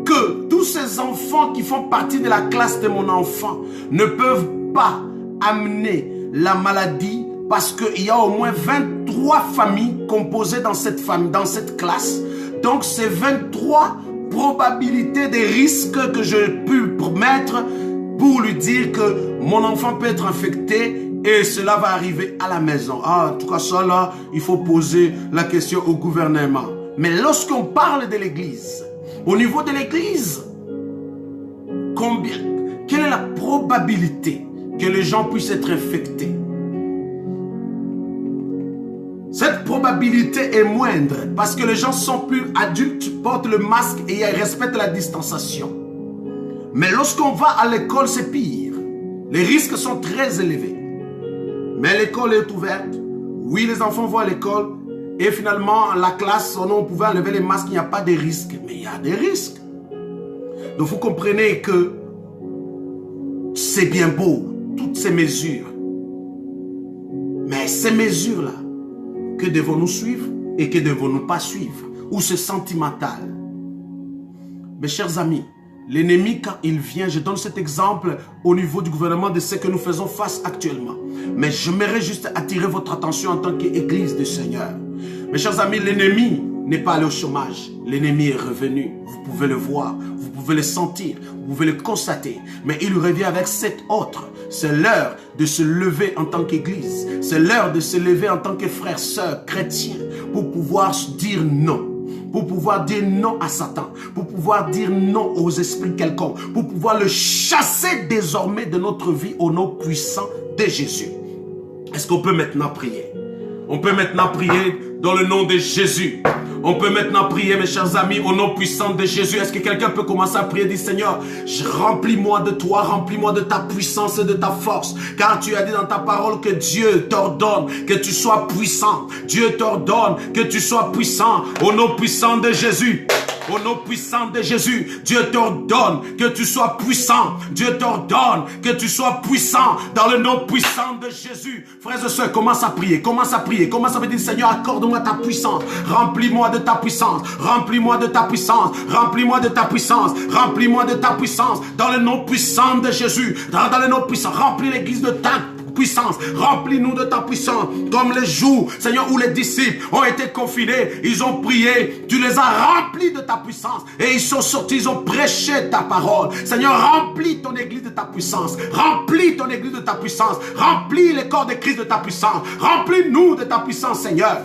que tous ces enfants qui font partie de la classe de mon enfant ne peuvent pas amener la maladie parce qu'il y a au moins 23 familles composées dans cette classe. Donc, c'est 23 probabilités des risques que je peux mettre pour lui dire que mon enfant peut être infecté et cela va arriver à la maison. Ah, en tout cas, ça là, il faut poser la question au gouvernement. Mais lorsqu'on parle de l'église, au niveau de l'église, quelle est la probabilité que les gens puissent être infectés? Cette probabilité est moindre parce que les gens sont plus adultes, portent le masque et respectent la distanciation. Mais lorsqu'on va à l'école, c'est pire. Les risques sont très élevés. Mais l'école est ouverte. Oui, les enfants vont à l'école. Et finalement, la classe, on pouvait enlever les masques, il n'y a pas de risques. Mais il y a des risques. Donc vous comprenez que c'est bien beau, toutes ces mesures. Mais ces mesures-là, que devons-nous suivre et que devons-nous pas suivre? Ou c'est sentimental? Mes chers amis, l'ennemi, quand il vient, je donne cet exemple au niveau du gouvernement de ce que nous faisons face actuellement. Mais j'aimerais juste attirer votre attention en tant qu'Église du Seigneur. Mes chers amis, l'ennemi n'est pas allé au chômage. L'ennemi est revenu. Vous pouvez le voir, vous pouvez le sentir, vous pouvez le constater. Mais il revient avec cet autre. C'est l'heure de se lever en tant qu'Église. C'est l'heure de se lever en tant que frères, sœurs, chrétiens, pour pouvoir dire non. Pour pouvoir dire non à Satan, pour pouvoir dire non aux esprits quelconques, pour pouvoir le chasser désormais de notre vie au nom puissant de Jésus. Est-ce qu'on peut maintenant prier? On peut maintenant prier dans le nom de Jésus. On peut maintenant prier, mes chers amis, au nom puissant de Jésus. Est-ce que quelqu'un peut commencer à prier? Dis, Seigneur, remplis-moi de toi, remplis-moi de ta puissance et de ta force. Car tu as dit dans ta parole que Dieu t'ordonne que tu sois puissant. Dieu t'ordonne que tu sois puissant. Au nom puissant de Jésus. Au nom puissant de Jésus, Dieu t'ordonne que tu sois puissant. Dieu t'ordonne que tu sois puissant dans le nom puissant de Jésus. Frères et sœurs, commence à prier, commence à prier, commence à me dire, Seigneur, accorde-moi ta puissance. Remplis-moi de ta puissance, remplis-moi de ta puissance, remplis-moi de ta puissance, remplis-moi de ta puissance dans le nom puissant de Jésus. Dans le nom puissant, remplis l'église de ta puissance, remplis-nous de ta puissance, comme les jours, Seigneur, où les disciples ont été confinés, ils ont prié, tu les as remplis de ta puissance, et ils sont sortis, ils ont prêché ta parole. Seigneur, remplis ton église de ta puissance, remplis ton église de ta puissance, remplis les corps de Christ de ta puissance, remplis-nous de ta puissance, Seigneur.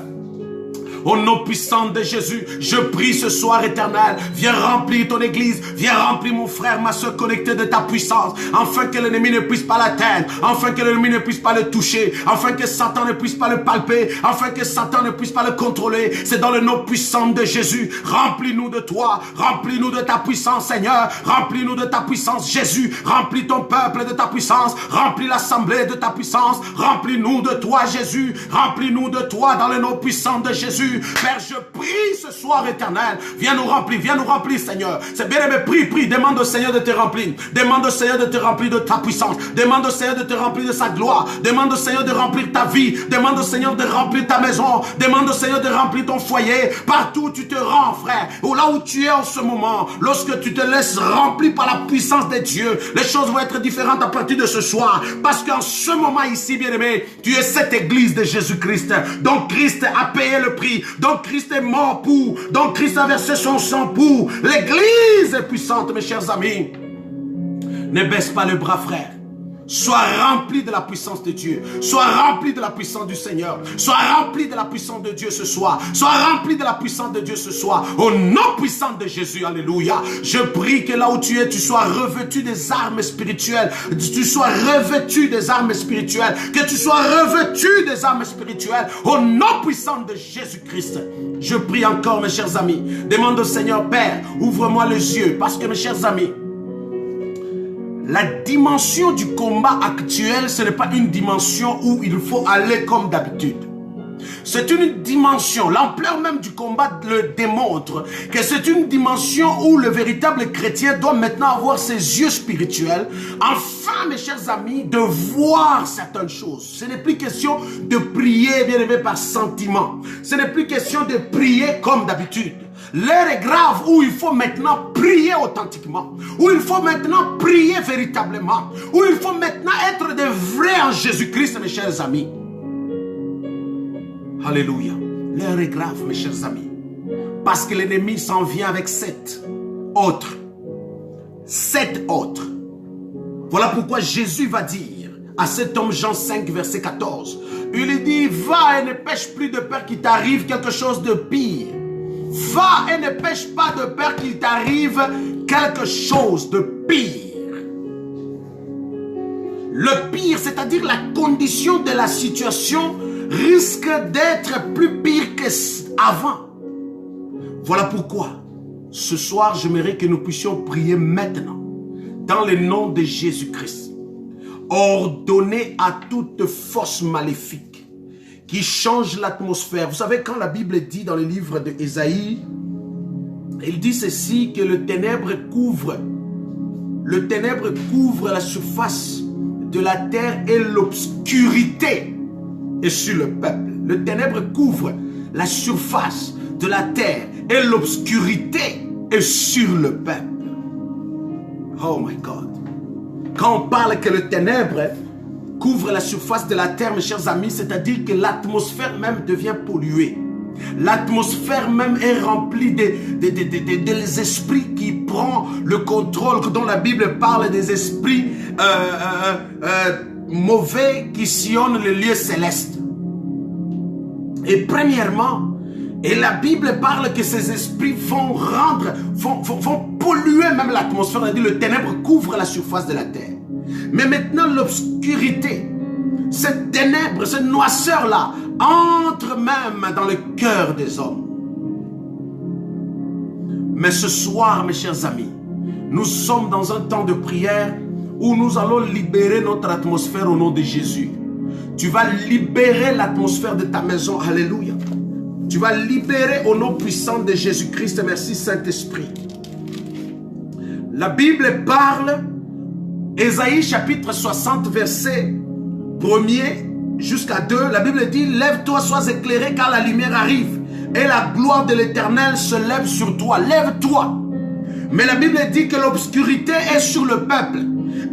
Au nom puissant de Jésus, je prie ce soir, Éternel, viens remplir ton église, viens remplir mon frère, ma soeur connectée de ta puissance, afin que l'ennemi ne puisse pas l'atteindre, afin que l'ennemi ne puisse pas le toucher, afin que Satan ne puisse pas le palper, afin que Satan ne puisse pas le contrôler. C'est dans le nom puissant de Jésus. Remplis-nous de toi, remplis-nous de ta puissance, Seigneur, remplis-nous de ta puissance, Jésus, remplis ton peuple de ta puissance, remplis l'assemblée de ta puissance, remplis-nous de toi, Jésus, remplis-nous de toi dans le nom puissant de Jésus. Père, je prie ce soir, Éternel, viens nous remplir, Seigneur. C'est bien aimé, prie, demande au Seigneur de te remplir, demande au Seigneur de te remplir de ta puissance, demande au Seigneur de te remplir de sa gloire, demande au Seigneur de remplir ta vie, demande au Seigneur de remplir ta maison, demande au Seigneur de remplir ton foyer, partout où tu te rends, frère, ou là où tu es en ce moment. Lorsque tu te laisses remplir par la puissance de Dieu, les choses vont être différentes à partir de ce soir, parce qu'en ce moment ici, bien aimé, tu es cette église de Jésus-Christ, donc Christ a payé le prix. Donc Christ est mort pour, donc Christ a versé son sang pour. L'église est puissante, mes chers amis. Ne baisse pas le bras, frère. Sois rempli de la puissance de Dieu. Sois rempli de la puissance du Seigneur. Sois rempli de la puissance de Dieu ce soir. Sois rempli de la puissance de Dieu ce soir. Au nom puissant de Jésus, alléluia. Je prie que là où tu es, tu sois revêtu des armes spirituelles. Tu sois revêtu des armes spirituelles. Que tu sois revêtu des armes spirituelles. Au nom puissant de Jésus-Christ. Je prie encore, mes chers amis. Demande au Seigneur, Père, ouvre-moi les yeux. Parce que, mes chers amis, La dimension du combat actuel, ce n'est pas une dimension où il faut aller comme d'habitude. C'est une dimension, l'ampleur même du combat le démontre, que c'est une dimension où le véritable chrétien doit maintenant avoir ses yeux spirituels, afin, mes chers amis, de voir certaines choses. Ce n'est plus question de prier, bien aimé, par sentiment. Ce n'est plus question de prier comme d'habitude. L'heure est grave où il faut maintenant prier authentiquement, où il faut maintenant prier véritablement, où il faut maintenant être des vrais en Jésus-Christ, mes chers amis. Alléluia. L'heure est grave, mes chers amis. Parce que l'ennemi s'en vient avec 7 autres. 7 autres. Voilà pourquoi Jésus va dire à cet homme, Jean 5, verset 14. Il lui dit, va et ne pêche plus de peur qu'il t'arrive quelque chose de pire. Va et ne pêche pas de peur qu'il t'arrive quelque chose de pire. Le pire, c'est-à-dire la condition de la situation, risque d'être plus pire qu'avant. Voilà pourquoi, ce soir, j'aimerais que nous puissions prier maintenant, dans le nom de Jésus-Christ, ordonner à toute force maléfique qui change l'atmosphère. Vous savez, quand la Bible dit dans le livre d'Ésaïe, il dit ceci, que le ténèbre couvre la surface de la terre et l'obscurité est sur le peuple. Le ténèbre couvre la surface de la terre et l'obscurité est sur le peuple. Oh my God. Quand on parle que le ténèbre couvre la surface de la terre, mes chers amis, c'est-à-dire que l'atmosphère même devient polluée. L'atmosphère même est remplie des esprits qui prennent le contrôle, dont la Bible parle des esprits mauvais qui sillonnent les lieux célestes. Et premièrement, et la Bible parle que ces esprits vont polluer même l'atmosphère. On a dit le ténèbre couvre la surface de la terre. Mais maintenant l'obscurité, cette ténèbre, cette noirceur-là, entre même dans le cœur des hommes. Mais ce soir, mes chers amis, nous sommes dans un temps de prière où nous allons libérer notre atmosphère au nom de Jésus. Tu vas libérer l'atmosphère de ta maison. Alléluia. Tu vas libérer au nom puissant de Jésus-Christ. Merci Saint-Esprit. La Bible parle, Ésaïe chapitre 60, verset 1er jusqu'à 2. La Bible dit, lève-toi, sois éclairé car la lumière arrive. Et la gloire de l'Éternel se lève sur toi. Lève-toi. Mais la Bible dit que l'obscurité est sur le peuple.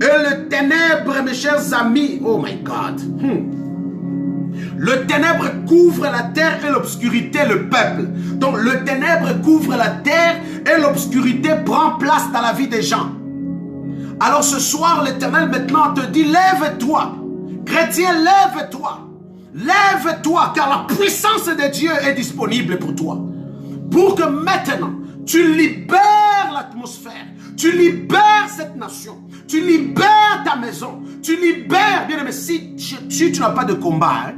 Et le ténèbre, mes chers amis, oh my God. Le ténèbre couvre la terre et l'obscurité le peuple. Donc le ténèbre couvre la terre et l'obscurité prend place dans la vie des gens. Alors ce soir, l'Éternel maintenant te dit, lève-toi. Chrétien, lève-toi. Lève-toi, car la puissance de Dieu est disponible pour toi. Pour que maintenant, tu libères l'atmosphère. Tu libères cette nation. Tu libères ta maison. Tu libères, bien aimé, si tu n'as pas de combat, hein,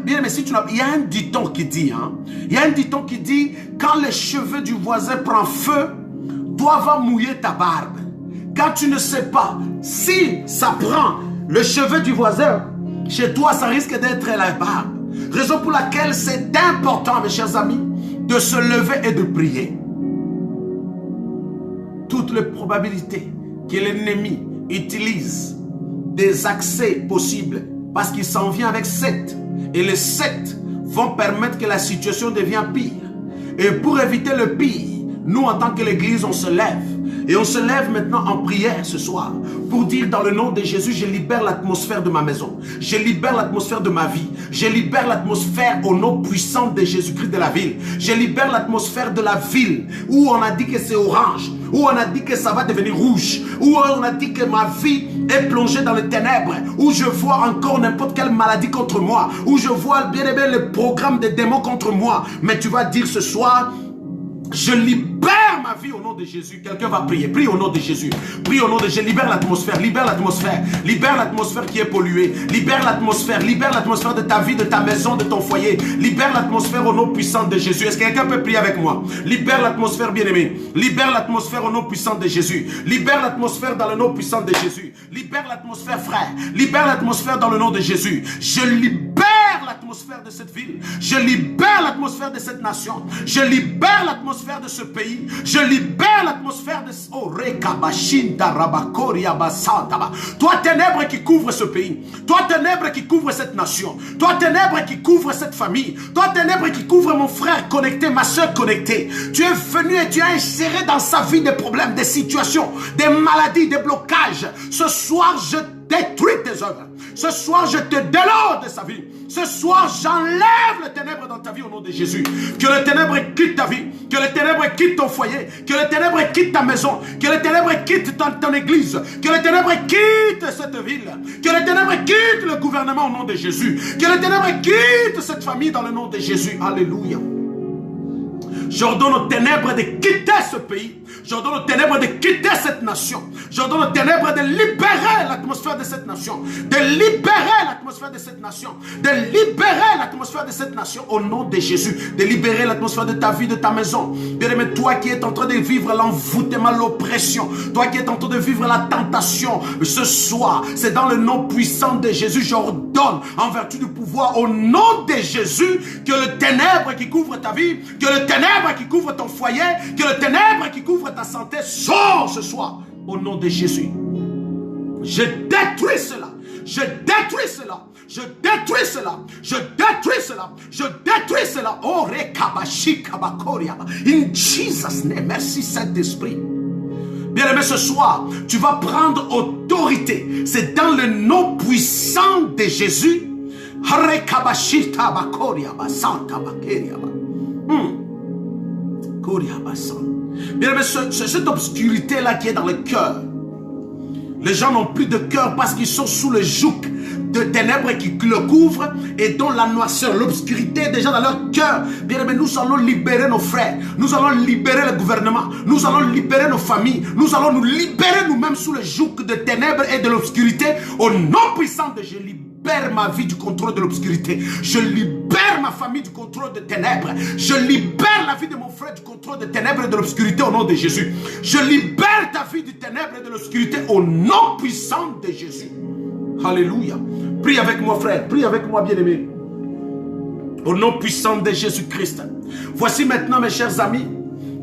bien aimé, si tu n'as, il y a un dicton qui dit, il y a un dicton qui dit, quand les cheveux du voisin prennent feu, toi va mouiller ta barbe. Quand tu ne sais pas si ça prend le cheveu du voisin, chez toi, ça risque d'être la barbe. Raison pour laquelle c'est important, mes chers amis, de se lever et de prier. Toutes les probabilités que l'ennemi utilise des accès possibles, parce qu'il s'en vient avec 7. Et les 7 vont permettre que la situation devienne pire. Et pour éviter le pire, nous en tant que l'Église, on se lève. Et on se lève maintenant en prière ce soir pour dire dans le nom de Jésus, je libère l'atmosphère de ma maison. Je libère l'atmosphère de ma vie. Je libère l'atmosphère au nom puissant de Jésus-Christ de la ville. Je libère l'atmosphère de la ville où on a dit que c'est orange, où on a dit que ça va devenir rouge, où on a dit que ma vie est plongée dans les ténèbres, où je vois encore n'importe quelle maladie contre moi, où je vois bien aimé le programme des démons contre moi. Mais tu vas dire ce soir, je libère ma vie au nom de Jésus. Quelqu'un va prier. Prie au nom de Jésus. Prie au nom de Jésus. Libère l'atmosphère. Libère l'atmosphère. Libère l'atmosphère qui est polluée. Libère l'atmosphère. Libère l'atmosphère de ta vie, de ta maison, de ton foyer. Libère l'atmosphère au nom puissant de Jésus. Est-ce que quelqu'un peut prier avec moi? Libère l'atmosphère, bien-aimé. Libère l'atmosphère au nom puissant de Jésus. Libère l'atmosphère dans le nom puissant de Jésus. Libère l'atmosphère, frère. Libère l'atmosphère dans le nom de Jésus. Je libère l'atmosphère de cette ville. Je libère l'atmosphère de cette nation. Je libère l'atmosphère de ce pays. Je libère l'atmosphère de... Oh, toi, ténèbres qui couvre ce pays. Toi, ténèbres qui couvre cette nation. Toi, ténèbres qui couvre cette famille. Toi, ténèbres qui couvre mon frère connecté, ma soeur connectée. Tu es venu et tu as inséré dans sa vie des problèmes, des situations, des maladies, des blocages. Ce soir, je détruis tes œuvres. Ce soir, je te déloge de sa vie. Ce soir, j'enlève le ténèbre dans ta vie au nom de Jésus. Que le ténèbre quitte ta vie. Que le ténèbre quitte ton foyer. Que le ténèbre quitte ta maison. Que le ténèbre quitte ton église. Que le ténèbre quitte cette ville. Que le ténèbre quitte le gouvernement au nom de Jésus. Que le ténèbre quitte cette famille dans le nom de Jésus. Alléluia. J'ordonne aux ténèbres de quitter ce pays. J'ordonne aux ténèbres de quitter cette nation. J'ordonne aux ténèbres de libérer l'atmosphère de cette nation. De libérer l'atmosphère de cette nation. De libérer l'atmosphère de cette nation au nom de Jésus. De libérer l'atmosphère de ta vie, de ta maison. Bien-aimé, toi qui es en train de vivre l'envoûtement, l'oppression. Toi qui es en train de vivre la tentation. Ce soir, c'est dans le nom puissant de Jésus. J'ordonne en vertu du pouvoir au nom de Jésus que le ténèbre qui couvre ta vie, que le ténèbre qui couvre ton foyer, que le ténèbre qui couvre ta santé sort ce soir au nom de Jésus. Je détruis cela. Je détruis cela. Je détruis cela. Je détruis cela. Je détruis cela. Oh, rekabashikabakoriaba. In Jesus' name. Merci Saint-Esprit. Bien-aimé, ce soir, tu vas prendre autorité. C'est dans le nom puissant de Jésus. Rekabashikabakoriaba. Santabakeriaba. Bien, mais cette obscurité-là qui est dans le cœur, les gens n'ont plus de cœur parce qu'ils sont sous le joug de ténèbres qui le couvrent et dont la noirceur, l'obscurité est déjà dans leur cœur. Bien, mais nous allons libérer nos frères, nous allons libérer le gouvernement, nous allons libérer nos familles, nous allons nous libérer nous-mêmes sous le joug de ténèbres et de l'obscurité au nom puissant de Jésus. Libère ma vie du contrôle de l'obscurité. Je libère ma famille du contrôle de ténèbres. Je libère la vie de mon frère du contrôle de ténèbres et de l'obscurité au nom de Jésus. Je libère ta vie du ténèbre et de l'obscurité au nom puissant de Jésus. Alléluia. Prie avec moi, frère. Prie avec moi, bien-aimé. Au nom puissant de Jésus-Christ. Voici maintenant, mes chers amis,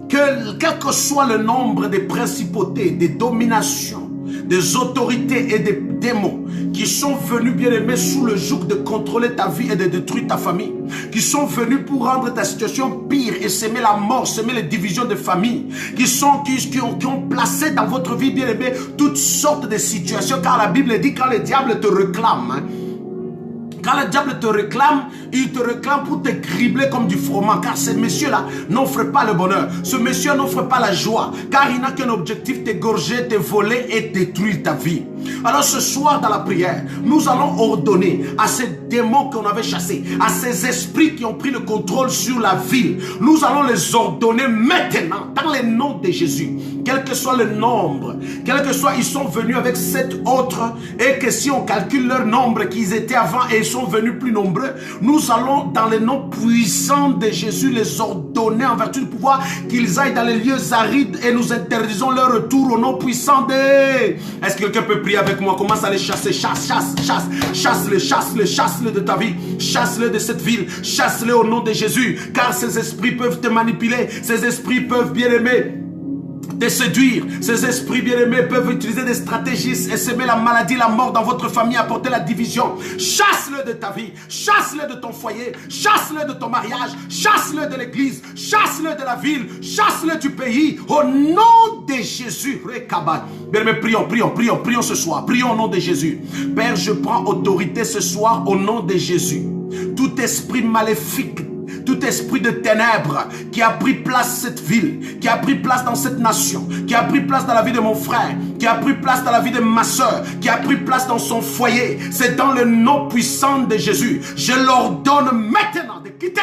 que quel que soit le nombre des principautés, des dominations, des autorités et des démons qui sont venus, bien-aimés, sous le joug de contrôler ta vie et de détruire ta famille, qui sont venus pour rendre ta situation pire et semer la mort, semer les divisions de famille, qui ont placé dans votre vie, bien-aimés, toutes sortes de situations, car la Bible dit quand le diable te réclame, quand le diable te réclame, il te réclame pour te cribler comme du froment. Car ce monsieur-là n'offre pas le bonheur. Ce monsieur n'offre pas la joie. Car il n'a qu'un objectif, t'égorger, te voler et détruire ta vie. Alors ce soir dans la prière, nous allons ordonner à ces démons qu'on avait chassés, à ces esprits qui ont pris le contrôle sur la ville. Nous allons les ordonner maintenant dans le nom de Jésus. Quel que soit le nombre, quel que soit, ils sont venus avec 7 autres. Et que si on calcule leur nombre qu'ils étaient avant et ils sont venus plus nombreux, nous allons dans le nom puissant de Jésus les ordonner en vertu du pouvoir qu'ils aillent dans les lieux arides et nous interdisons leur retour au nom puissant de... Est-ce que quelqu'un peut prier avec moi? Commence à les chasser. Chasse-le de ta vie. Chasse-le de cette ville. Chasse-le au nom de Jésus. Car ces esprits peuvent te manipuler. Ces esprits peuvent, bien aimer, te séduire. Ces esprits bien-aimés peuvent utiliser des stratégies et semer la maladie, la mort dans votre famille, apporter la division. Chasse-le de ta vie, chasse-le de ton foyer, chasse-le de ton mariage, chasse-le de l'église, chasse-le de la ville, chasse-le du pays. Au nom de Jésus. Bien-aimés, prions ce soir. Prions au nom de Jésus. Père, je prends autorité ce soir au nom de Jésus. Tout esprit maléfique, tout esprit de ténèbres qui a pris place dans cette ville, qui a pris place dans cette nation, qui a pris place dans la vie de mon frère, qui a pris place dans la vie de ma soeur, qui a pris place dans son foyer, c'est dans le nom puissant de Jésus. Je l'ordonne maintenant de quitter.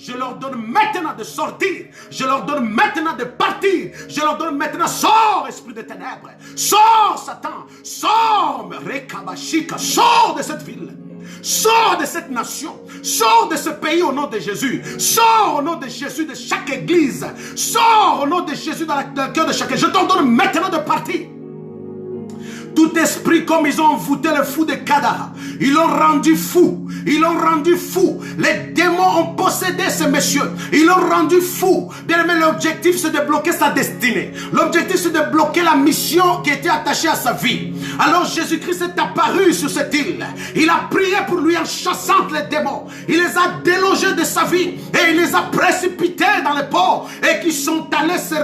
Je leur donne maintenant de sortir. Je leur donne maintenant de partir. Je leur donne maintenant, sors esprit de ténèbres. Sors Satan. Sors Rekabashika. Sors de cette ville. Sors de cette nation. Sors de ce pays au nom de Jésus. Sors au nom de Jésus de chaque église. Sors au nom de Jésus dans le cœur de chacun. Je t'ordonne maintenant de partir. Tout esprit, comme ils ont envoûté le fou de Kadara, ils l'ont rendu fou. Ils l'ont rendu fou. Les démons ont possédé ce monsieur. Ils l'ont rendu fou. Bien aimé, l'objectif c'est de bloquer sa destinée. L'objectif c'est de bloquer la mission qui était attachée à sa vie. Alors Jésus-Christ est apparu sur cette île. Il a prié pour lui en chassant les démons. Il les a délogés de sa vie et il les a précipités dans les ports et qui sont allés se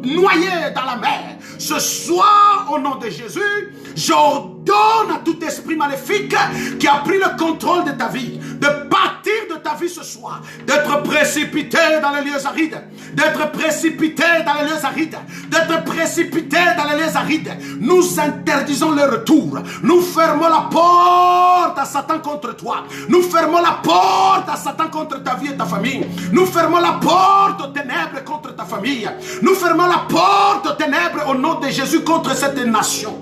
noyer dans la mer. Ce soir, au nom de Jésus, j'ordonne à tout esprit maléfique qui a pris le contrôle de ta vie, de partir de ta vie ce soir, d'être précipité dans les lieux arides, d'être précipité dans les lieux arides, d'être précipité dans les lieux arides. Nous interdisons le retour. Nous fermons la porte à Satan contre toi. Nous fermons la porte à Satan contre ta vie et ta famille. Nous fermons la porte aux ténèbres contre ta famille. Nous fermons la porte aux ténèbres au nom de Jésus contre cette nation.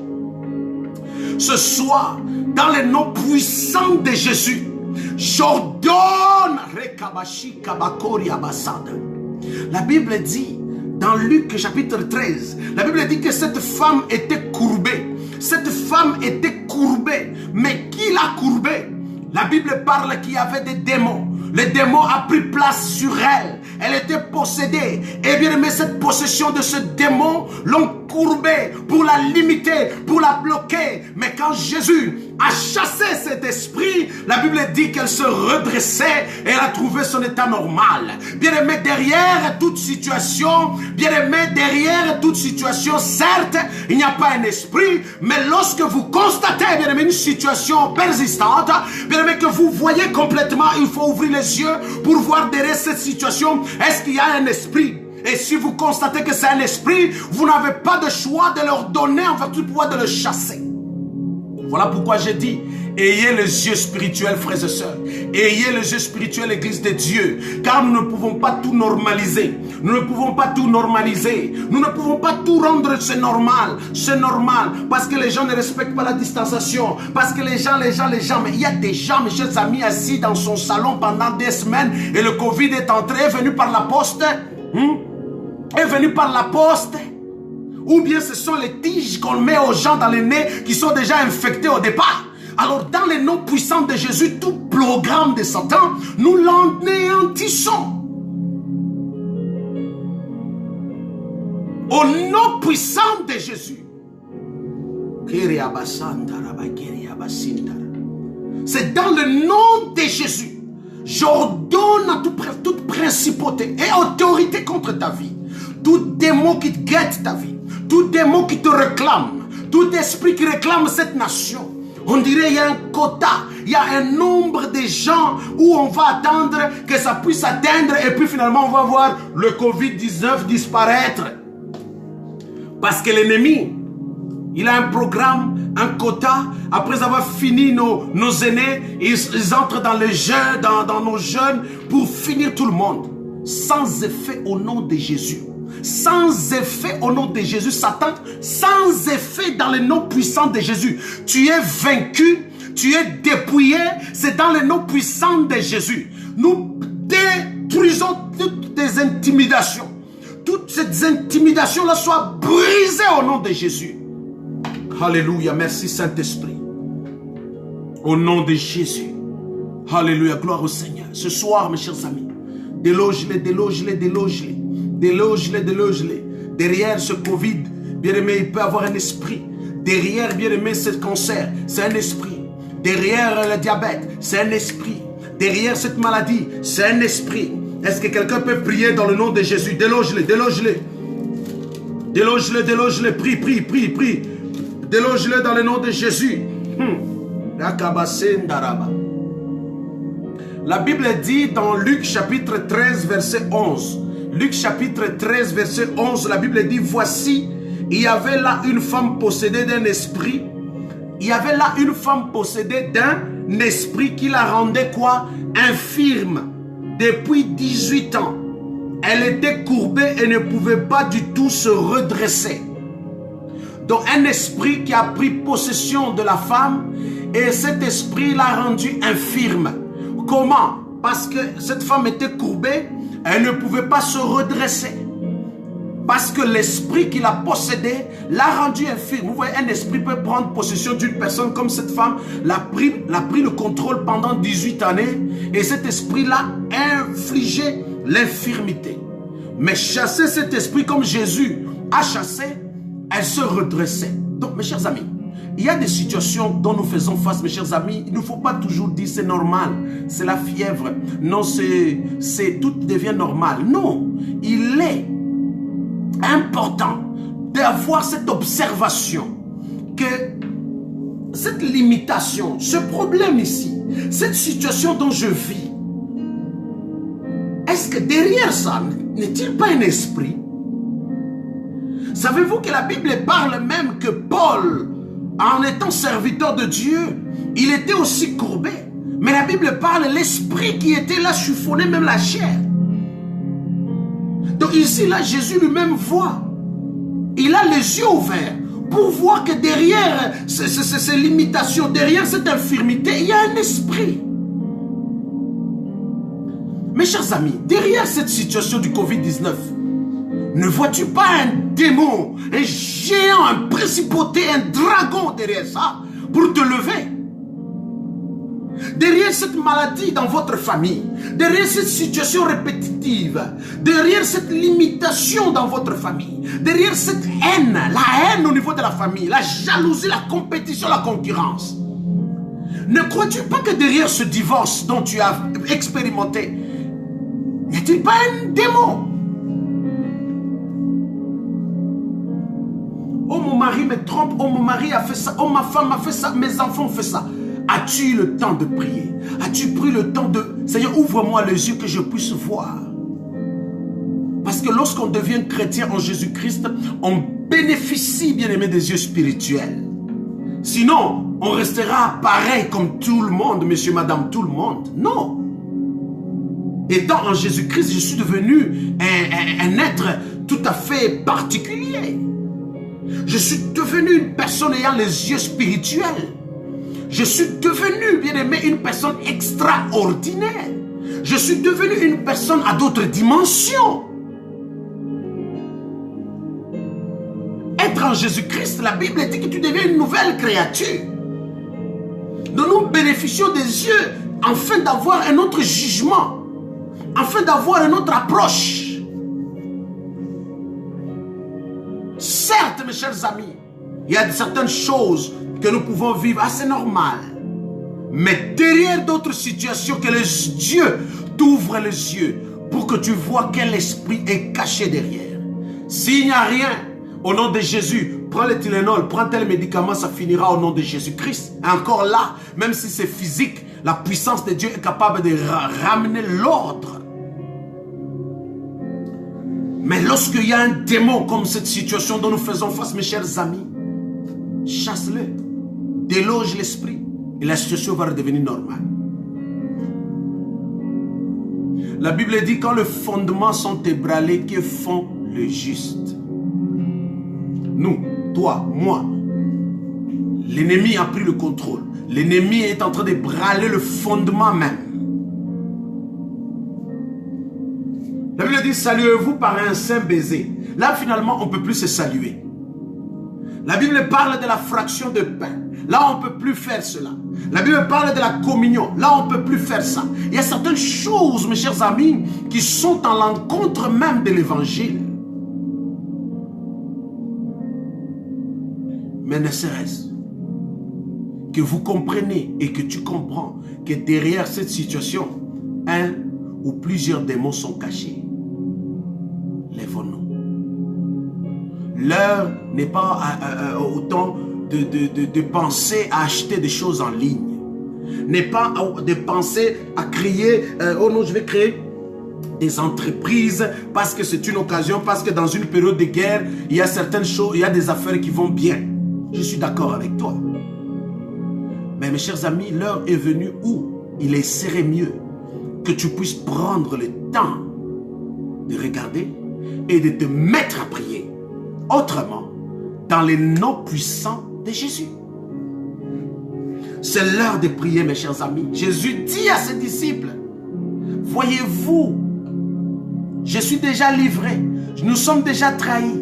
Ce soir, dans le nom puissant de Jésus, j'ordonne la Bible dit dans Luc chapitre 13, la Bible dit que cette femme était courbée. Cette femme était courbée. Mais qui l'a courbée? La Bible parle qu'il y avait des démons. Les démons ont pris place sur elle. Elle était possédée. Et bien aimé, cette possession de ce démon l'ont courbée pour la limiter, pour la bloquer. Mais quand Jésus a chassé cet esprit, la Bible dit qu'elle se redressait et elle a trouvé son état normal. Bien aimé, derrière toute situation, certes, il n'y a pas un esprit, mais lorsque vous constatez, bien aimé, une situation persistante, bien aimé, que vous voyez complètement, il faut ouvrir les yeux pour voir derrière cette situation, est-ce qu'il y a un esprit? Et si vous constatez que c'est un esprit, vous n'avez pas de choix de leur donner en vertu du pouvoir de le chasser. Voilà pourquoi j'ai dit, ayez les yeux spirituels, frères et sœurs. Ayez les yeux spirituels, l'église de Dieu. Car nous ne pouvons pas tout normaliser. Nous ne pouvons pas tout normaliser. Nous ne pouvons pas tout rendre c'est normal. C'est normal. Parce que les gens ne respectent pas la distanciation. Parce que les gens. Mais il y a des gens, mes chers amis, assis dans son salon pendant des semaines. Et le Covid est entré, est venu par la poste. Est venu par la poste. Ou bien ce sont les tiges qu'on met aux gens dans le nez qui sont déjà infectés au départ. Alors dans le nom puissant de Jésus, tout programme de Satan, nous l'anéantissons. Au nom puissant de Jésus. C'est dans le nom de Jésus. J'ordonne à toute principauté et autorité contre ta vie. Tout démon qui te guette ta vie. Tout démon qui te réclame, tout esprit qui réclame cette nation. On dirait qu'il y a un quota, il y a un nombre de gens où on va attendre que ça puisse atteindre et puis finalement on va voir le Covid-19 disparaître. Parce que l'ennemi, il a un programme, un quota. Après avoir fini nos aînés, ils entrent dans les jeunes, dans nos jeunes pour finir tout le monde. Sans effet au nom de Jésus. Sans effet au nom de Jésus, Satan, sans effet dans le nom puissant de Jésus. Tu es vaincu, tu es dépouillé, c'est dans le nom puissant de Jésus. Nous détruisons toutes tes intimidations. Toutes ces intimidations-là soient brisées au nom de Jésus. Alléluia, merci Saint-Esprit. Au nom de Jésus. Alléluia, gloire au Seigneur. Ce soir, mes chers amis, déloge-les. Déloge-les. Derrière ce Covid, bien-aimé, il peut avoir un esprit. Derrière, bien-aimé, ce cancer, c'est un esprit. Derrière le diabète, c'est un esprit. Derrière cette maladie, c'est un esprit. Est-ce que quelqu'un peut prier dans le nom de Jésus? Déloge-les. Déloge-les. Prie. Déloge-les dans le nom de Jésus. La Bible dit dans Luc chapitre 13, verset 11. Luc chapitre 13, verset 11, la Bible dit, voici, il y avait là une femme possédée d'un esprit. Il y avait là une femme possédée d'un esprit qui la rendait quoi? Infirme. depuis 18 ans. Elle était courbée et ne pouvait pas du tout se redresser. Donc un esprit qui a pris possession de la femme et cet esprit l'a rendue infirme. Comment? Parce que cette femme était courbée, elle ne pouvait pas se redresser. Parce que l'esprit qui l'a possédée l'a rendue infirme. Vous voyez, un esprit peut prendre possession d'une personne comme cette femme, l'a pris le contrôle pendant 18 années et cet esprit l'a infligé l'infirmité. Mais chasser cet esprit comme Jésus a chassé, elle se redressait. Donc mes chers amis, il y a des situations dont nous faisons face, mes chers amis. Il ne faut pas toujours dire c'est normal, c'est la fièvre. Non, tout devient normal. Non, il est important d'avoir cette observation que cette limitation, ce problème ici, cette situation dont je vis, est-ce que derrière ça, n'est-il pas un esprit? Savez-vous que la Bible parle même que Paul, en étant serviteur de Dieu, il était aussi courbé. Mais la Bible parle l'esprit qui était là chiffonnait même la chair. Donc ici, là, Jésus lui-même voit. Il a les yeux ouverts pour voir que derrière ces limitations, derrière cette infirmité, il y a un esprit. Mes chers amis, derrière cette situation du Covid-19, ne vois-tu pas un démon, un géant, un principauté, un dragon derrière ça pour te lever? Derrière cette maladie dans votre famille, derrière cette situation répétitive, derrière cette limitation dans votre famille, derrière cette haine, la haine au niveau de la famille, la jalousie, la compétition, la concurrence. Ne crois-tu pas que derrière ce divorce dont tu as expérimenté, n'y a-t-il pas un démon? Oh, mon mari me trompe, oh, mon mari a fait ça, oh, ma femme a fait ça, mes enfants ont fait ça. As-tu eu le temps de prier? As-tu pris le temps de... Seigneur, ouvre-moi les yeux que je puisse voir. Parce que lorsqu'on devient chrétien en Jésus-Christ, on bénéficie, bien aimé, des yeux spirituels. Sinon, on restera pareil comme tout le monde, monsieur, madame, tout le monde. Non. Étant en Jésus-Christ, je suis devenu un être tout à fait particulier. Je suis devenu une personne ayant les yeux spirituels. Je suis devenu, bien aimé, une personne extraordinaire. Je suis devenu une personne à d'autres dimensions. Être en Jésus-Christ, la Bible dit que tu deviens une nouvelle créature. Donc nous bénéficions des yeux afin d'avoir un autre jugement, afin d'avoir une autre approche. Certes, mes chers amis, il y a certaines choses que nous pouvons vivre assez normal. Mais derrière d'autres situations, que Dieu t'ouvre les yeux pour que tu vois quel esprit est caché derrière. S'il n'y a rien, au nom de Jésus, prends le Tylenol, prends tel médicament, ça finira au nom de Jésus-Christ. Encore là, même si c'est physique, la puissance de Dieu est capable de ramener l'ordre. Mais lorsqu'il y a un démon comme cette situation dont nous faisons face, mes chers amis, chasse-le, déloge l'esprit et la situation va redevenir normale. La Bible dit quand les fondements sont ébranlés, que font le juste? Nous, toi, moi, l'ennemi a pris le contrôle. L'ennemi est en train d'ébranler le fondement même. La Bible dit, saluez-vous par un saint baiser. Là, finalement, on ne peut plus se saluer. La Bible parle de la fraction de pain. Là, on ne peut plus faire cela. La Bible parle de la communion. Là, on ne peut plus faire ça. Il y a certaines choses, mes chers amis, qui sont en l'encontre même de l'évangile. Mais ne serait-ce que vous comprenez et que tu comprends que derrière cette situation, un ou plusieurs démons sont cachés. Lèvons-nous. L'heure n'est pas autant de penser à acheter des choses en ligne. N'est pas de penser à créer, oh non, je vais créer des entreprises parce que c'est une occasion, parce que dans une période de guerre, il y a certaines choses, il y a des affaires qui vont bien. Je suis d'accord avec toi. Mais mes chers amis, l'heure est venue où il serait mieux que tu puisses prendre le temps de regarder et de te mettre à prier. Autrement, dans les noms puissants de Jésus. C'est l'heure de prier, mes chers amis. Jésus dit à ses disciples, voyez-vous, je suis déjà livré, nous sommes déjà trahis,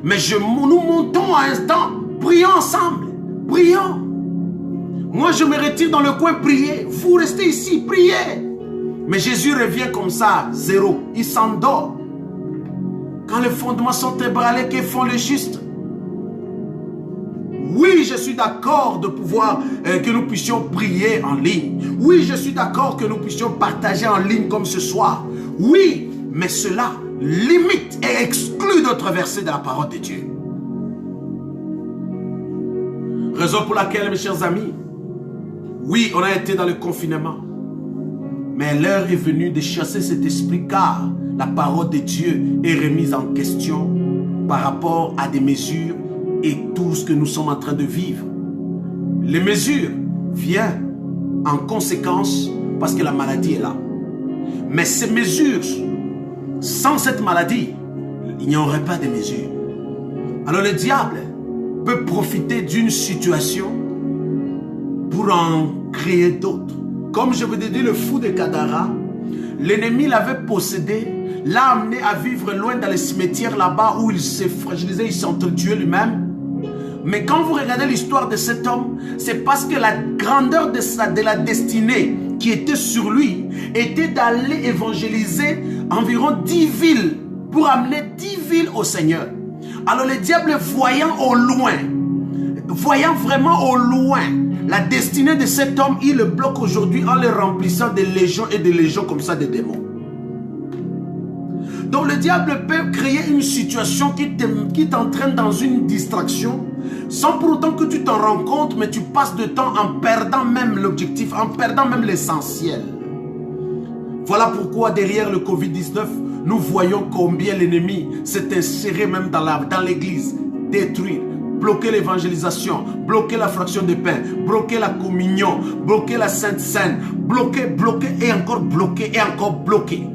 mais nous montons à l'instant, prions ensemble, prions. Moi, je me retire dans le coin prier, vous restez ici, priez. Mais Jésus revient comme ça, zéro, il s'endort. Quand les fondements sont ébranlés, que font les justes? Oui, je suis d'accord de pouvoir que nous puissions prier en ligne. Oui, je suis d'accord que nous puissions partager en ligne comme ce soir. Oui, mais cela limite et exclut d'autres versets de la parole de Dieu. Raison pour laquelle, mes chers amis, oui, on a été dans le confinement. Mais l'heure est venue de chasser cet esprit car la parole de Dieu est remise en question par rapport à des mesures et tout ce que nous sommes en train de vivre. Les mesures viennent en conséquence parce que la maladie est là. Mais ces mesures, sans cette maladie, il n'y aurait pas de mesures. Alors le diable peut profiter d'une situation pour en créer d'autres. Comme je vous ai dit, le fou de Gadara, l'ennemi l'avait possédé, l'a amené à vivre loin dans les cimetières là-bas où il s'est fragilisé, il s'est entretué lui-même. Mais quand vous regardez l'histoire de cet homme, c'est parce que la grandeur de la destinée qui était sur lui était d'aller évangéliser environ 10 villes pour amener 10 villes au Seigneur. Alors le diable voyant au loin, voyant vraiment au loin la destinée de cet homme, il le bloque aujourd'hui en le remplissant de légions et de légions comme ça de démons. Donc le diable peut créer une situation qui t'entraîne dans une distraction sans pour autant que tu t'en rends compte, mais tu passes de temps en perdant même l'objectif, en perdant même l'essentiel. Voilà pourquoi derrière le Covid-19, nous voyons combien l'ennemi s'est inséré même dans l'église, détruire, bloquer l'évangélisation, bloquer la fraction de pain, bloquer la communion, bloquer la Sainte Seine, bloquer et encore bloquer et encore bloquer.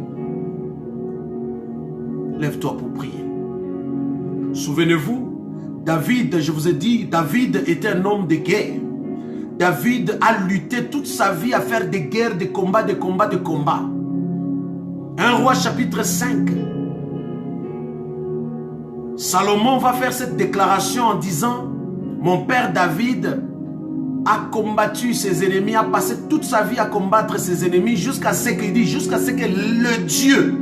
Lève-toi pour prier. Souvenez-vous, David, je vous ai dit, David était un homme de guerre. David a lutté toute sa vie à faire des guerres, des combats, des combats, des combats. 1 Roi chapitre 5. Salomon va faire cette déclaration en disant, mon père David a combattu ses ennemis, a passé toute sa vie à combattre ses ennemis jusqu'à ce qu'il dit, jusqu'à ce que le Dieu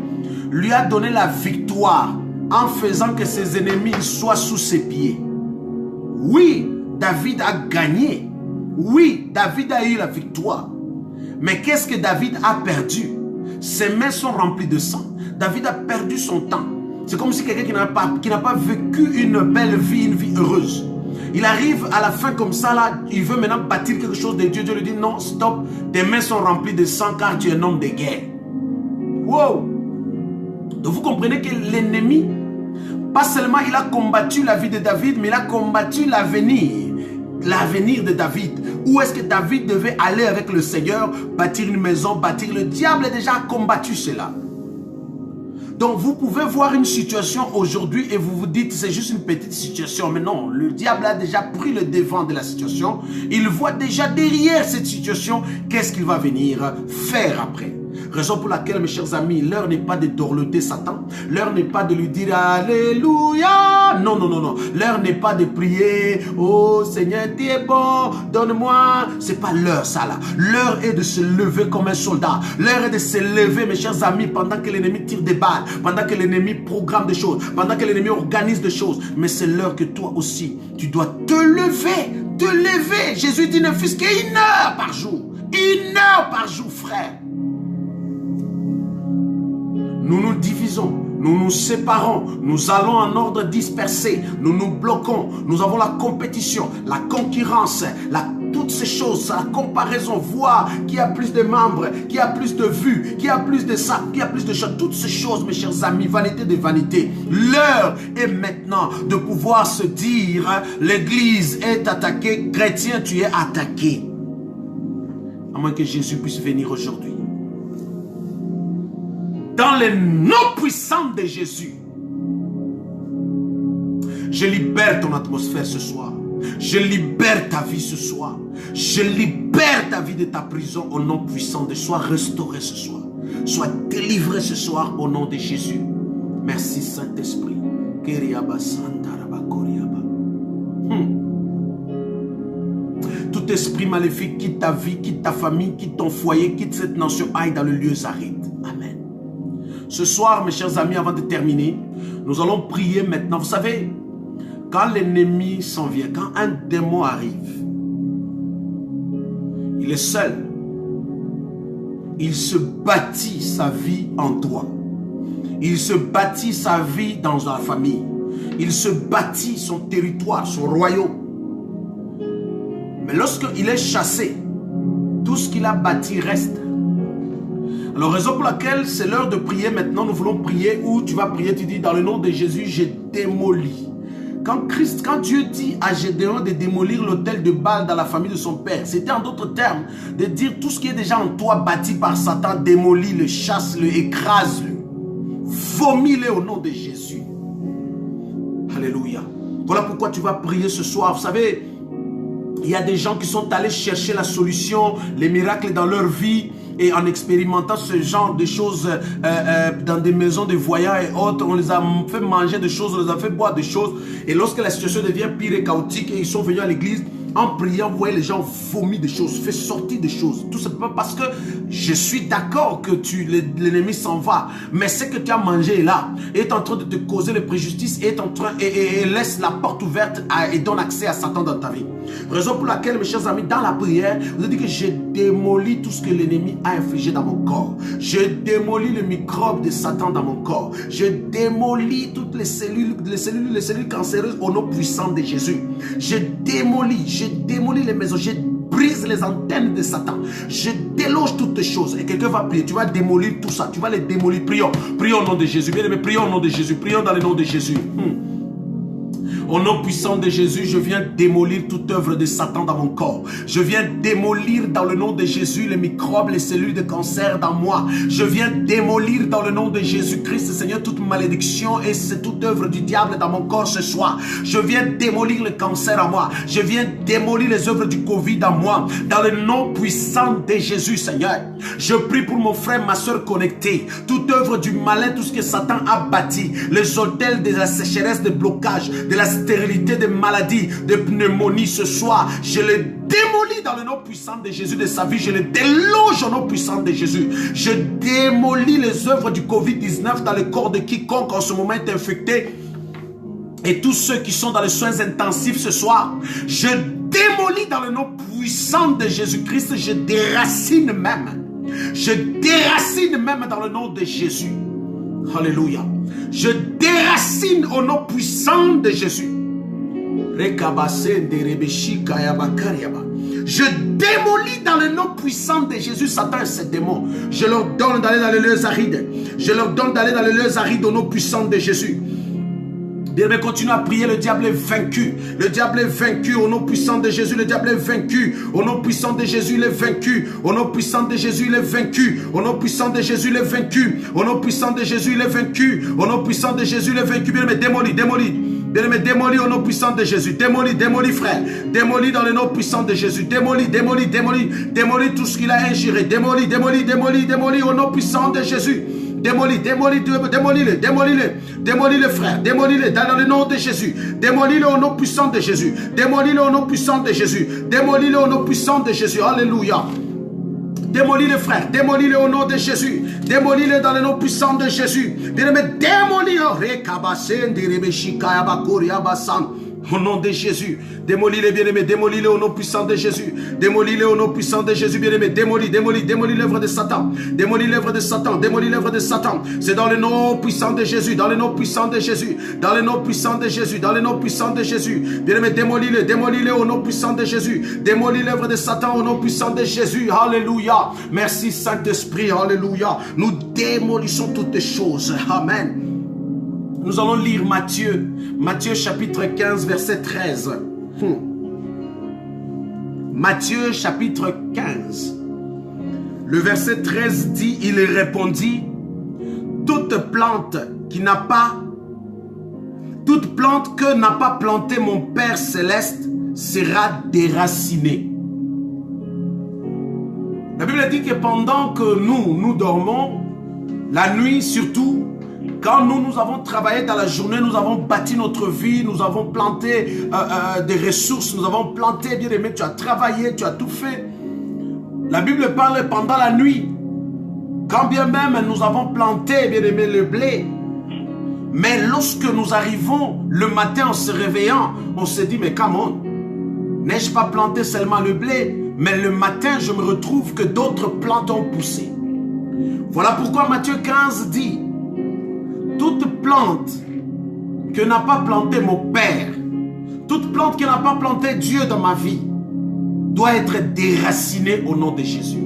lui a donné la victoire en faisant que ses ennemis soient sous ses pieds. Oui, David a gagné. Oui, David a eu la victoire. Mais qu'est-ce que David a perdu? Ses mains sont remplies de sang. David a perdu son temps. C'est comme si quelqu'un qui n'a pas vécu une belle vie, une vie heureuse. Il arrive à la fin comme ça, là, il veut maintenant bâtir quelque chose de Dieu. Dieu lui dit non, stop, tes mains sont remplies de sang car tu es un homme de guerre. Wow! Donc vous comprenez que l'ennemi, pas seulement il a combattu la vie de David, mais il a combattu l'avenir de David. Où est-ce que David devait aller avec le Seigneur, bâtir une maison, bâtir. Le diable a déjà combattu cela. Donc vous pouvez voir une situation aujourd'hui et vous vous dites c'est juste une petite situation. Mais non, le diable a déjà pris le devant de la situation. Il voit déjà derrière cette situation qu'est-ce qu'il va venir faire après. Raison pour laquelle, mes chers amis, l'heure n'est pas de dorloter Satan. L'heure n'est pas de lui dire Alléluia. Non, non, non, non. L'heure n'est pas de prier. Oh Seigneur, tu es bon, donne-moi. C'est pas l'heure, ça là. L'heure est de se lever comme un soldat. L'heure est de se lever, mes chers amis, pendant que l'ennemi tire des balles, pendant que l'ennemi programme des choses, pendant que l'ennemi organise des choses. Mais c'est l'heure que toi aussi, tu dois te lever. Te lever. Jésus dit ne fût-ce qu'une heure par jour. Une heure par jour, frère. Nous nous divisons, nous nous séparons, nous allons en ordre dispersé, nous nous bloquons, nous avons la compétition, la concurrence, toutes ces choses, la comparaison, voir qui a plus de membres, qui a plus de vues, qui a plus de ça, qui a plus de choses, toutes ces choses, mes chers amis, vanité de vanité. L'heure est maintenant de pouvoir se dire, l'église est attaquée, chrétien, tu es attaqué. À moins que Jésus puisse venir aujourd'hui. Dans le nom puissant de Jésus. Je libère ton atmosphère ce soir. Je libère ta vie ce soir. Je libère ta vie de ta prison au nom puissant de Sois restauré ce soir. Sois délivré ce soir au nom de Jésus. Merci Saint-Esprit. Tout esprit maléfique quitte ta vie, quitte ta famille, quitte ton foyer, quitte cette nation, aille dans le lieu aride. Amen. Ce soir, mes chers amis, avant de terminer, nous allons prier maintenant. Vous savez, quand l'ennemi s'en vient, quand un démon arrive, il est seul. Il se bâtit sa vie en toi. Il se bâtit sa vie dans la famille. Il se bâtit son territoire, son royaume. Mais lorsqu'il est chassé, tout ce qu'il a bâti reste. Alors, raison pour laquelle c'est l'heure de prier maintenant. Nous voulons prier où tu vas prier, tu dis dans le nom de Jésus, j'ai démoli. Quand Dieu dit à Gédéon de démolir l'autel de Baal dans la famille de son père, c'était en d'autres termes de dire tout ce qui est déjà en toi bâti par Satan, démolis-le, chasse-le, écrase-le, vomis-le au nom de Jésus. Alléluia. Voilà pourquoi tu vas prier ce soir. Vous savez, il y a des gens qui sont allés chercher la solution, les miracles dans leur vie. Et en expérimentant ce genre de choses dans des maisons de voyants et autres, on les a fait manger des choses, on les a fait boire des choses. Et lorsque la situation devient pire et chaotique et ils sont venus à l'église, en priant, vous voyez les gens vomir des choses, fait sortir des choses. Tout simplement parce que je suis d'accord que l'ennemi s'en va. Mais ce que tu as mangé là est en train de te causer le préjudice et laisse la porte ouverte et donne accès à Satan dans ta vie. Raison pour laquelle, mes chers amis, dans la prière, vous avez dit que j'ai démoli tout ce que l'ennemi a infligé dans mon corps. J'ai démoli le microbe de Satan dans mon corps. J'ai démoli toutes les cellules cancéreuses au nom puissant de Jésus. J'ai démoli les maisons, je brise les antennes de Satan. Je déloge toutes les choses. Et quelqu'un va prier, tu vas démolir tout ça. Tu vas les démolir. Prions. Prions au nom de Jésus. Bien aimé, prions au nom de Jésus. Prions dans le nom de Jésus. Au nom puissant de Jésus, je viens démolir toute œuvre de Satan dans mon corps. Je viens démolir dans le nom de Jésus les microbes, les cellules de cancer dans moi. Je viens démolir dans le nom de Jésus-Christ, Seigneur, toute malédiction et toute œuvre du diable dans mon corps ce soir. Je viens démolir le cancer en moi. Je viens démolir les œuvres du Covid en moi. Dans le nom puissant de Jésus, Seigneur. Je prie pour mon frère, ma soeur connectée. Toute œuvre du malin, tout ce que Satan a bâti. Les hôtels de la sécheresse, de blocage, de la stérilité, de maladies, de pneumonie ce soir. Je les démolis dans le nom puissant de Jésus de sa vie. Je les déloge au nom puissant de Jésus. Je démolis les œuvres du Covid-19 dans le corps de quiconque en ce moment est infecté. Et tous ceux qui sont dans les soins intensifs ce soir, je démolis dans le nom puissant de Jésus-Christ. Je déracine même. Je déracine même dans le nom de Jésus. Alléluia. Je déracine au nom puissant de Jésus. Je démolis dans le nom puissant de Jésus Satan et ses démons. Je leur donne d'aller dans les lieux arides. Je leur donne d'aller dans les lieux arides au nom puissant de Jésus. Bien, continue à prier, le diable est vaincu. Le diable est vaincu au nom puissant de Jésus. Le diable est vaincu. Au nom puissant de Jésus, il est vaincu. Au nom puissant de Jésus, il est vaincu. Au nom puissant de Jésus, il est vaincu. Au nom puissant de Jésus, il est vaincu. Au nom puissant de Jésus, il est vaincu. Bien, mais démolis, démolis. Bien-aimé, démolis au nom puissant de Jésus. Démolis, démolis, frère. Démolis dans le nom puissant de Jésus. Démolis, démolis, démolis. Démolis tout ce qu'il a ingéré. Démolis, démolis, démolis, démolis au nom puissant de Jésus. Démolis, démolis, démolis-le, démolis-le. Démolis-le, frère. Démolis-le dans le nom de Jésus. Démolis-le au nom puissant de Jésus. Démolis-le au nom puissant de Jésus. Démolis-le au nom puissant de Jésus. Alléluia. Démolis-le, frère. Démolis-le au nom de Jésus. Démolis-le dans le nom puissant de Jésus. Bien-aimé, démolis-le. Au nom de Jésus, démolis-les bien-aimés, démolis-les au nom puissant de Jésus. Démolis-les au nom puissant de Jésus, bien-aimés. Démolis, démolis, démolis l'œuvre de Satan. Démolis l'œuvre de Satan, démolis l'œuvre de Satan. C'est dans le nom puissant de Jésus, dans le nom puissant de Jésus, dans le nom puissant de Jésus, dans le nom puissant de Jésus. Bien-aimés, démolis-les, démolis-les au nom puissant de Jésus. Démolis l'œuvre de Satan au nom puissant de Jésus. Alléluia. Merci Saint-Esprit, alléluia. Nous démolissons toutes les choses. Amen. Nous allons lire Matthieu. Matthieu chapitre 15 verset 13. Matthieu chapitre 15. Le verset 13 dit, il répondit, toute plante que n'a pas planté mon Père Céleste sera déracinée. La Bible dit que pendant que nous dormons, la nuit surtout, quand nous avons travaillé dans la journée, nous avons bâti notre vie, nous avons planté des ressources, nous avons planté, bien aimé, tu as travaillé, tu as tout fait. La Bible parle pendant la nuit, quand bien même nous avons planté, bien aimé, le blé. Mais lorsque nous arrivons le matin en se réveillant, on se dit, mais come on, n'ai-je pas planté seulement le blé? Mais le matin, je me retrouve que d'autres plantes ont poussé. Voilà pourquoi Matthieu 15 dit, toute plante que n'a pas planté mon Père, toute plante que n'a pas planté Dieu dans ma vie, doit être déracinée au nom de Jésus.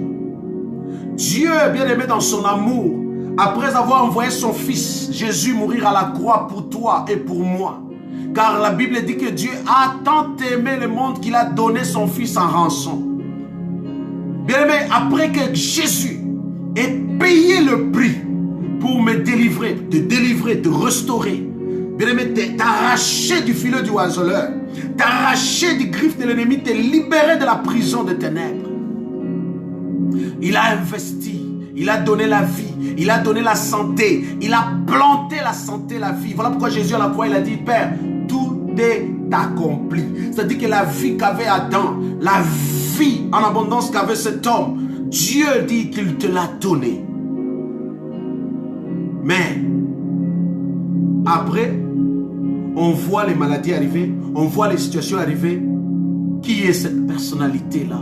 Dieu, bien aimé dans son amour, après avoir envoyé son Fils Jésus mourir à la croix pour toi et pour moi, car la Bible dit que Dieu a tant aimé le monde qu'il a donné son Fils en rançon. Bien aimé, après que Jésus ait payé le prix pour me délivrer, te restaurer, bien aimé, t'arracher du filet du oiseleur, t'arracher du griffe de l'ennemi, te libérer de la prison des ténèbres. Il a investi, il a donné la vie, il a donné la santé, il a planté la santé, la vie. Voilà pourquoi Jésus à la croix, il a dit, Père, tout est accompli. C'est-à-dire que la vie qu'avait Adam, la vie en abondance qu'avait cet homme, Dieu dit qu'il te l'a donné. Mais après, on voit les maladies arriver, on voit les situations arriver. Qui est cette personnalité-là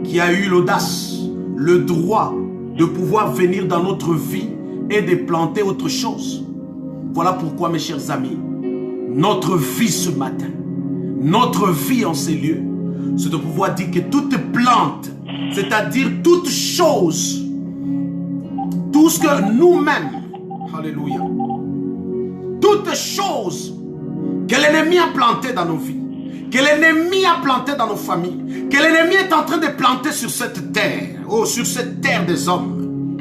qui a eu l'audace, le droit de pouvoir venir dans notre vie et de planter autre chose? Voilà pourquoi, mes chers amis, notre vie ce matin, notre vie en ces lieux, c'est de pouvoir dire que toute plante, c'est-à-dire toute chose, tout ce que nous-mêmes, alléluia, toute chose que l'ennemi a planté dans nos vies, que l'ennemi a planté dans nos familles, que l'ennemi est en train de planter sur cette terre, oh, sur cette terre des hommes.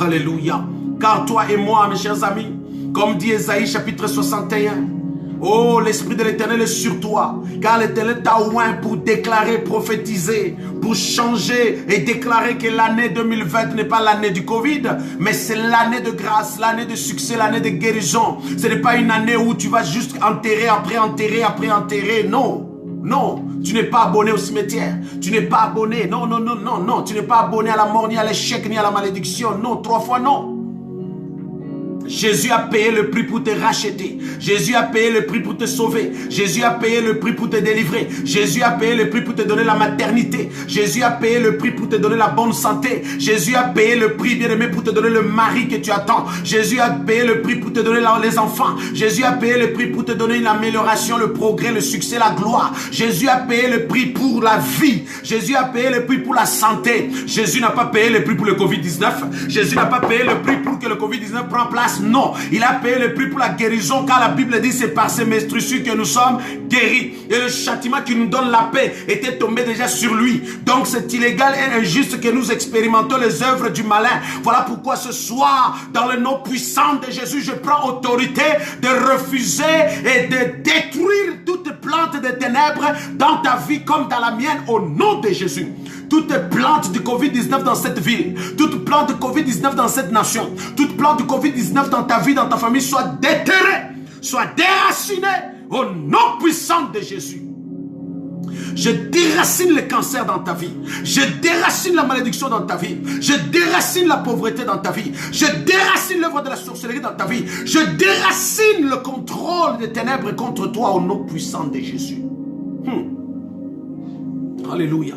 Alléluia. Car toi et moi, mes chers amis, comme dit Ésaïe chapitre 61, oh, l'Esprit de l'Éternel est sur toi, car l'Éternel t'a oint pour déclarer, prophétiser, pour changer et déclarer que l'année 2020 n'est pas l'année du Covid, mais c'est l'année de grâce, l'année de succès, l'année de guérison. Ce n'est pas une année où tu vas juste enterrer, après enterrer, après enterrer. Non, non, tu n'es pas abonné au cimetière. Tu n'es pas abonné, non, non, non, non, non. Tu n'es pas abonné à la mort, ni à l'échec, ni à la malédiction. Non, 3 fois non. Jésus a payé le prix pour te racheter. Jésus a payé le prix pour te sauver. Jésus a payé le prix pour te délivrer. Jésus a payé le prix pour te donner la maternité. Jésus a payé le prix pour te donner la bonne santé. Jésus a payé le prix, bien aimé, pour te donner le mari que tu attends. Jésus a payé le prix pour te donner les enfants. Jésus a payé le prix pour te donner l'amélioration, le progrès, le succès, la gloire. Jésus a payé le prix pour la vie. Jésus a payé le prix pour la santé. Jésus n'a pas payé le prix pour le Covid-19. Jésus n'a pas payé le prix pour que le Covid-19 prenne place. Non, il a payé le prix pour la guérison, car la Bible dit c'est par ces meurtrissures que nous sommes guéris. Et le châtiment qui nous donne la paix était tombé déjà sur lui. Donc c'est illégal et injuste que nous expérimentons les œuvres du malin. Voilà pourquoi ce soir, dans le nom puissant de Jésus, je prends autorité de refuser et de détruire toute plante de ténèbres dans ta vie comme dans la mienne, au nom de Jésus. Toute plante du Covid-19 dans cette ville, toute plante de Covid-19 dans cette nation, toute plante du Covid-19 dans ta vie, dans ta famille, soit déterrée, soit déracinée au nom puissant de Jésus. Je déracine le cancer dans ta vie. Je déracine la malédiction dans ta vie. Je déracine la pauvreté dans ta vie. Je déracine l'œuvre de la sorcellerie dans ta vie. Je déracine le contrôle des ténèbres contre toi au nom puissant de Jésus. Alléluia.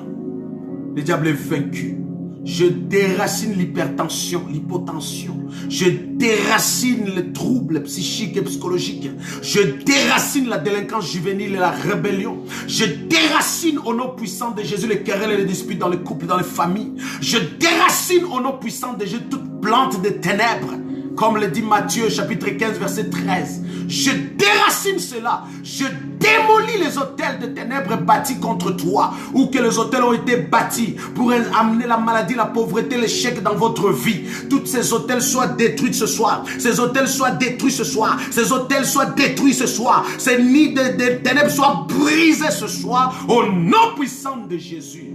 Le diable est vaincu. Je déracine l'hypertension, l'hypotension. Je déracine les troubles psychiques et psychologiques. Je déracine la délinquance juvénile et la rébellion. Je déracine au nom puissant de Jésus les querelles et les disputes dans les couples, dans les familles. Je déracine au nom puissant de Jésus toute plante de ténèbres Comme le dit Matthieu chapitre 15 verset 13. Je déracine cela. Je démolis les autels de ténèbres bâtis contre toi. Ou que les autels ont été bâtis pour amener la maladie, la pauvreté, l'échec dans votre vie. Toutes ces autels soient détruits ce soir. Ces autels soient détruits ce soir. Ces autels soient détruits ce soir. Ces nids de ténèbres soient brisés ce soir. Au nom puissant de Jésus.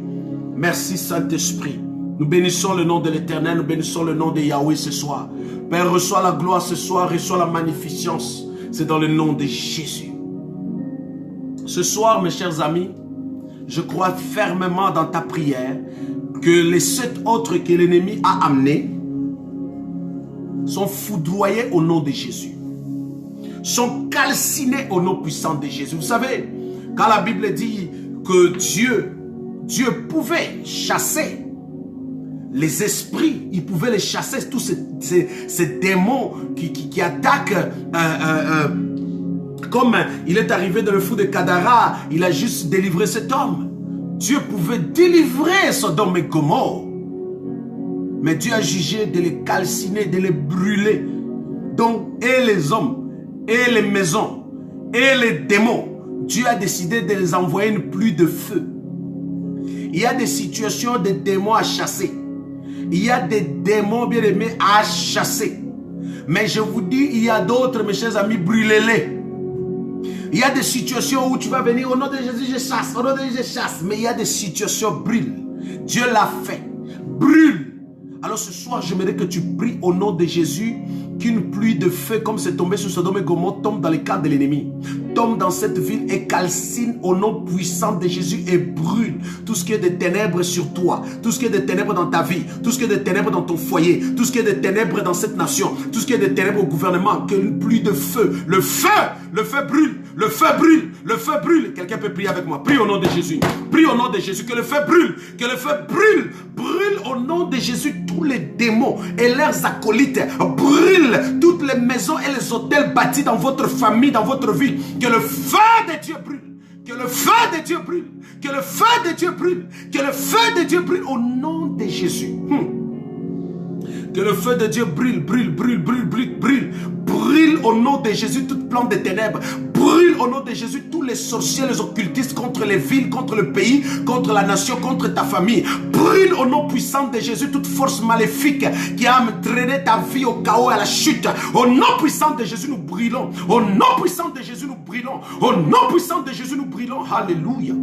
Merci Saint-Esprit. Nous bénissons le nom de l'Éternel. Nous bénissons le nom de Yahweh ce soir. Père, reçois la gloire ce soir. Reçois la magnificence. C'est dans le nom de Jésus. Ce soir, mes chers amis, je crois fermement dans ta prière que les 7 autres que l'ennemi a amenés sont foudroyés au nom de Jésus. Sont calcinés au nom puissant de Jésus. Vous savez, quand la Bible dit que Dieu pouvait chasser les esprits, il pouvait les chasser, tous ces démons qui attaquent, comme il est arrivé dans le fou de Kadara, il a juste délivré cet homme. Dieu pouvait délivrer Sodome et Gomorrhe. Mais Dieu a jugé de les calciner, de les brûler. Donc, et les hommes, et les maisons, et les démons, Dieu a décidé de les envoyer une pluie de feu. Il y a des situations de démons à chasser. Il y a des démons bien aimés à chasser. Mais je vous dis, il y a d'autres, mes chers amis, brûlez-les. Il y a des situations où tu vas venir, au nom de Jésus, je chasse, au nom de Jésus, je chasse. Mais il y a des situations, brûle. Dieu l'a fait. Brûle. Alors ce soir, j'aimerais que tu pries au nom de Jésus, qu'une pluie de feu comme c'est tombé sur Sodome et Gomorrhe tombe dans les camps de l'ennemi. Tombe dans cette ville et calcine au nom puissant de Jésus et brûle tout ce qui est de ténèbres sur toi, tout ce qui est de ténèbres dans ta vie, tout ce qui est de ténèbres dans ton foyer, tout ce qui est de ténèbres dans cette nation, tout ce qui est de ténèbres au gouvernement, qu'une pluie de feu, le feu brûle, le feu brûle, le feu brûle. Quelqu'un peut prier avec moi, prie au nom de Jésus, prie au nom de Jésus, que le feu brûle, que le feu brûle, brûle au nom de Jésus tous les démons et leurs acolytes, brûle toutes les maisons et les hôtels bâtis dans votre famille, dans votre vie. Que le feu de Dieu brûle. Que le feu de Dieu brûle. Que le feu de Dieu brûle. Que le feu de Dieu brûle au nom de Jésus. Que le feu de Dieu brûle, brûle, brûle, brûle, brûle, brûle. Brûle au nom de Jésus toute plante de ténèbres. Brûle au nom de Jésus tous les sorciers, les occultistes contre les villes, contre le pays, contre la nation, contre ta famille. Brûle au nom puissant de Jésus toute force maléfique qui a entraîné ta vie au chaos et à la chute. Au nom puissant de Jésus, nous brûlons. Au nom puissant de Jésus, nous brûlons. Au nom puissant de Jésus, nous brûlons. Alléluia.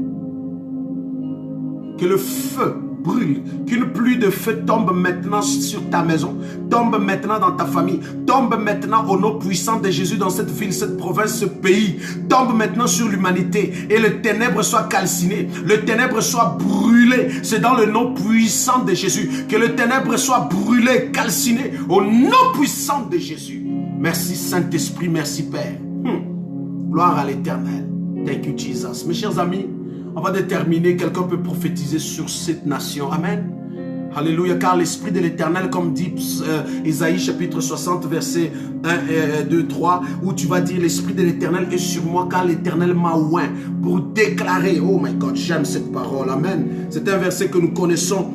Que le feu brûle, qu'une pluie de feu tombe maintenant sur ta maison, tombe maintenant dans ta famille, tombe maintenant au nom puissant de Jésus dans cette ville, cette province, ce pays, tombe maintenant sur l'humanité et le ténèbre soit calciné, le ténèbre soit brûlé. C'est dans le nom puissant de Jésus que le ténèbre soit brûlé, calciné au nom puissant de Jésus. Merci Saint-Esprit, merci Père. Gloire à l'Éternel. Thank you Jesus. Mes chers amis, on va déterminer, quelqu'un peut prophétiser sur cette nation. Amen. Alléluia, car l'Esprit de l'Éternel, comme dit Isaïe chapitre 60, verset 1, 2, 3, où tu vas dire, l'Esprit de l'Éternel est sur moi, car l'Éternel m'a oint pour déclarer. Oh my God, j'aime cette parole. Amen. C'est un verset que nous connaissons.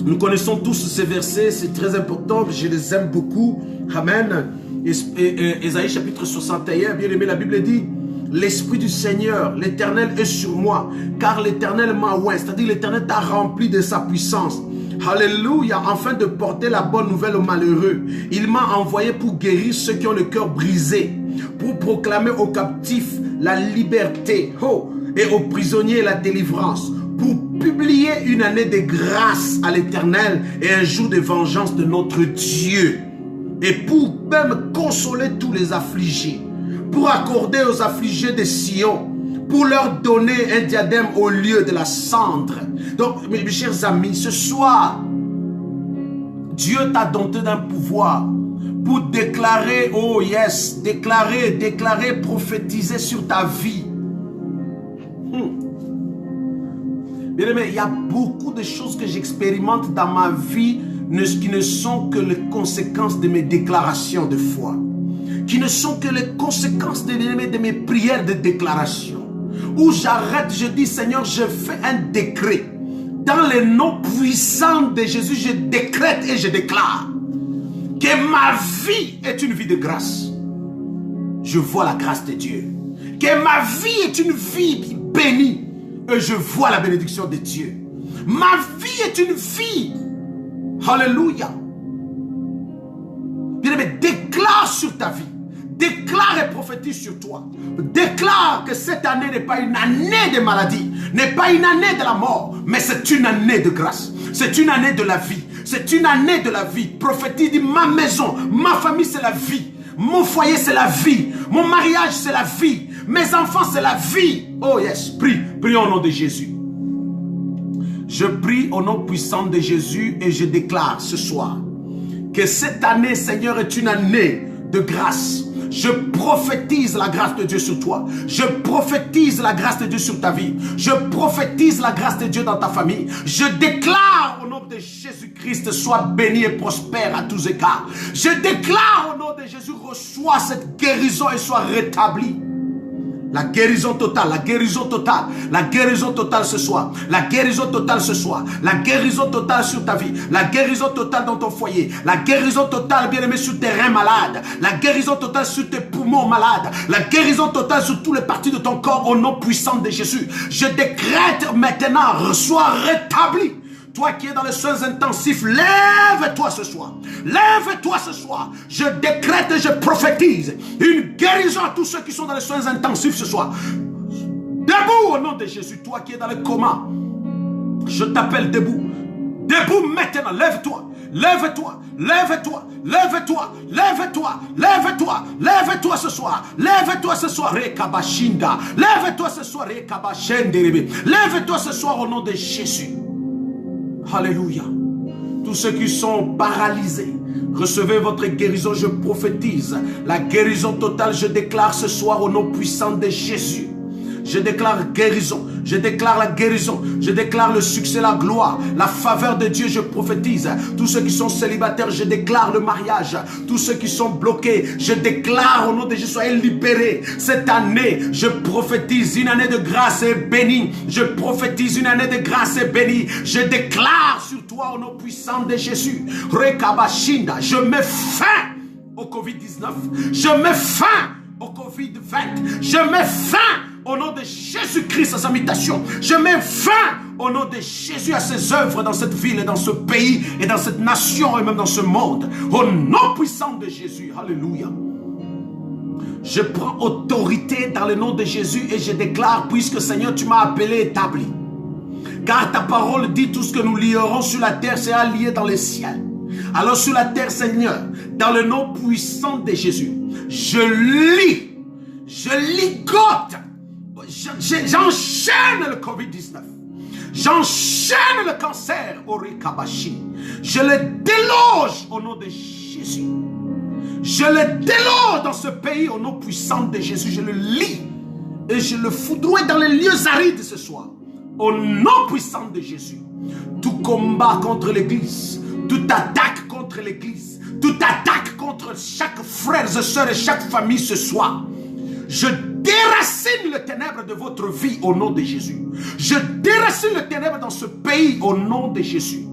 Nous connaissons tous ces versets, c'est très important, je les aime beaucoup. Amen. Isaïe chapitre 61, bien aimé, la Bible dit, l'Esprit du Seigneur, l'Éternel est sur moi, car l'Éternel m'a oint, c'est-à-dire l'Éternel t'a rempli de sa puissance. Alléluia, afin de porter la bonne nouvelle aux malheureux. Il m'a envoyé pour guérir ceux qui ont le cœur brisé, pour proclamer aux captifs la liberté, et aux prisonniers la délivrance, pour publier une année de grâce à l'Éternel et un jour de vengeance de notre Dieu, et pour même consoler tous les affligés, pour accorder aux affligés de Sion, pour leur donner un diadème au lieu de la cendre. Donc, mes chers amis, ce soir, Dieu t'a doté d'un pouvoir pour déclarer, oh yes, déclarer, prophétiser sur ta vie. Bien aimé, il y a beaucoup de choses que j'expérimente dans ma vie qui ne sont que les conséquences de mes déclarations de foi, qui ne sont que les conséquences de mes prières de déclaration. Où j'arrête, je dis, Seigneur, je fais un décret. Dans le nom puissant de Jésus, je décrète et je déclare Que ma vie est une vie de grâce. Je vois la grâce de Dieu. Que ma vie est une vie bénie. Et je vois la bénédiction de Dieu. Ma vie est une vie. Alléluia. Bien-aimé, déclare sur ta vie. Déclare et prophétise sur toi. Déclare que cette année n'est pas une année de maladie, n'est pas une année de la mort, mais c'est une année de grâce. C'est une année de la vie. C'est une année de la vie. Prophétise, dit, ma maison, ma famille, c'est la vie. Mon foyer, c'est la vie. Mon mariage, c'est la vie. Mes enfants, c'est la vie. Oh yes, prie. Prie au nom de Jésus. Je prie au nom puissant de Jésus et je déclare ce soir que cette année, Seigneur, est une année de grâce. Je prophétise la grâce de Dieu sur toi. Je prophétise la grâce de Dieu sur ta vie. Je prophétise la grâce de Dieu dans ta famille. Je déclare au nom de Jésus-Christ, sois béni et prospère à tous égards. Je déclare au nom de Jésus, reçois cette guérison et sois rétabli. La guérison totale, la guérison totale, la guérison totale ce soir, la guérison totale ce soir, la guérison totale sur ta vie, la guérison totale dans ton foyer, la guérison totale, bien-aimé, sur tes reins malades, la guérison totale sur tes poumons malades, la guérison totale sur toutes les parties de ton corps au nom puissant de Jésus. Je décrète maintenant, sois rétabli. Toi qui es dans les soins intensifs, lève-toi ce soir. Lève-toi ce soir. Je décrète et je prophétise une guérison à tous ceux qui sont dans les soins intensifs ce soir. Debout au nom de Jésus. Toi qui es dans le coma, je t'appelle debout. Debout maintenant. Lève-toi. Lève-toi. Lève-toi. Lève-toi. Lève-toi. Lève-toi. Lève-toi ce soir. Lève-toi ce soir. Rekabashinda. Lève-toi ce soir. Rekabashenderebe. Lève-toi ce soir au nom de Jésus. Alléluia. Tous ceux qui sont paralysés, recevez votre guérison, je prophétise. La guérison totale, je déclare ce soir au nom puissant de Jésus. Je déclare guérison, je déclare la guérison, je déclare le succès, la gloire, la faveur de Dieu, je prophétise. Tous ceux qui sont célibataires, je déclare le mariage. Tous ceux qui sont bloqués, je déclare au nom de Jésus, soyez libérés. Cette année, je prophétise une année de grâce et bénie. Je prophétise une année de grâce et bénie. Je déclare sur toi au nom puissant de Jésus. Rekabashinda, je mets fin au Covid-19. Je mets fin au Covid-20. Je mets fin au nom de Jésus-Christ à sa mutation. Je mets fin au nom de Jésus à ses œuvres dans cette ville et dans ce pays et dans cette nation et même dans ce monde. Au nom puissant de Jésus. Alléluia. Je prends autorité dans le nom de Jésus et je déclare, puisque Seigneur tu m'as appelé établi. Car ta parole dit, tout ce que nous lierons sur la terre sera lié dans les ciels. Alors sur la terre, Seigneur, dans le nom puissant de Jésus, je ligote, j'enchaîne le Covid-19. J'enchaîne le cancer au Rikabashi. Je le déloge au nom de Jésus. Je le déloge dans ce pays au nom puissant de Jésus. Je le lis et je le foudroie dans les lieux arides ce soir. Au nom puissant de Jésus. Tout combat contre l'église, toute attaque contre l'église, toute attaque contre chaque frère et soeur et chaque famille ce soir. Je déracine le ténèbre de votre vie au nom de Jésus. Je déracine le ténèbre dans ce pays au nom de Jésus.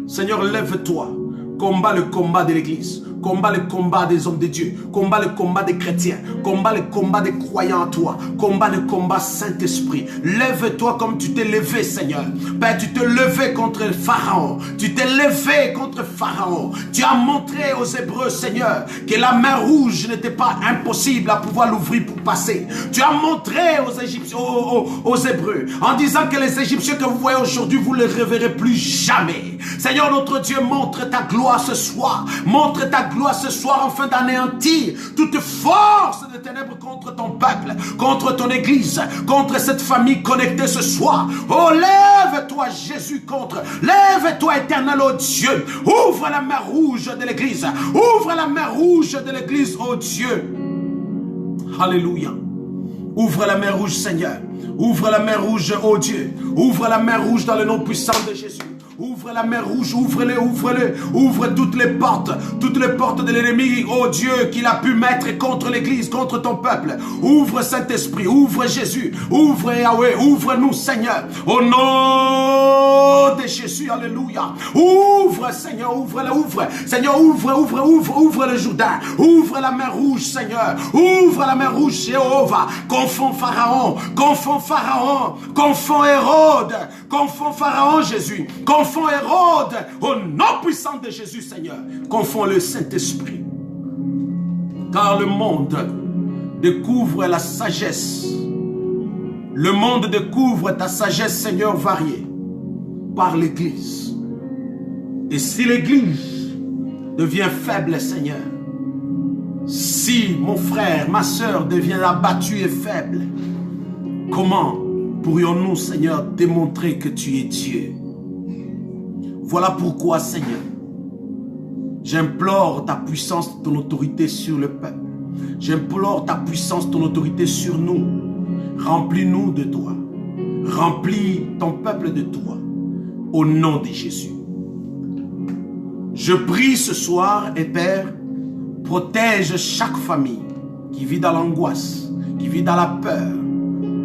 Seigneur, lève-toi. Combat le combat de l'église. Combat le combat des hommes de Dieu. Combat le combat des chrétiens. Combat le combat des croyants en toi. Combat le combat Saint-Esprit. Lève-toi comme tu t'es levé, Seigneur. Père, tu t'es levé contre Pharaon. Tu t'es levé contre Pharaon. Tu as montré aux Hébreux, Seigneur, que la mer rouge n'était pas impossible à pouvoir l'ouvrir pour passer. Tu as montré aux Égyptiens, aux Hébreux, en disant que les Égyptiens que vous voyez aujourd'hui, vous ne les reverrez plus jamais. Seigneur, notre Dieu, montre ta gloire ce soir. Montre ta gloire ce soir afin d'anéantir toute force de ténèbres contre ton peuple, contre ton église, contre cette famille connectée ce soir. Oh, lève-toi Jésus contre, lève-toi éternel, oh Dieu. Ouvre la mer rouge de l'église, ouvre la mer rouge de l'église, oh Dieu. Alléluia. Ouvre la mer rouge, Seigneur. Ouvre la mer rouge, oh Dieu. Ouvre la mer rouge dans le nom puissant de Jésus. Ouvre la mer rouge, ouvre-les, ouvre-les. Ouvre toutes les portes de l'ennemi, oh Dieu, qu'il a pu mettre contre l'église, contre ton peuple. Ouvre Saint-Esprit, ouvre Jésus, ouvre Yahweh, ouvre-nous Seigneur. Au nom de Jésus, alléluia. Ouvre Seigneur, ouvre-le, ouvre. Seigneur, ouvre le Jourdain. Ouvre la mer rouge Seigneur. Ouvre la mer rouge Jéhovah. Confond Pharaon, confond Hérode, confond Pharaon Jésus, confond Hérode. Au nom puissant de Jésus Seigneur. Confond le Saint-Esprit. Car le monde découvre la sagesse. Le monde découvre ta sagesse, Seigneur, variée par l'Église. Et si l'Église devient faible, Seigneur, si mon frère, ma soeur devient abattu et faible, comment pourrions-nous, Seigneur, démontrer que tu es Dieu? Voilà pourquoi, Seigneur, j'implore ta puissance, ton autorité sur le peuple. J'implore ta puissance, ton autorité sur nous. Remplis-nous de toi. Remplis ton peuple de toi. Au nom de Jésus. Je prie ce soir, et Père, protège chaque famille qui vit dans l'angoisse, qui vit dans la peur.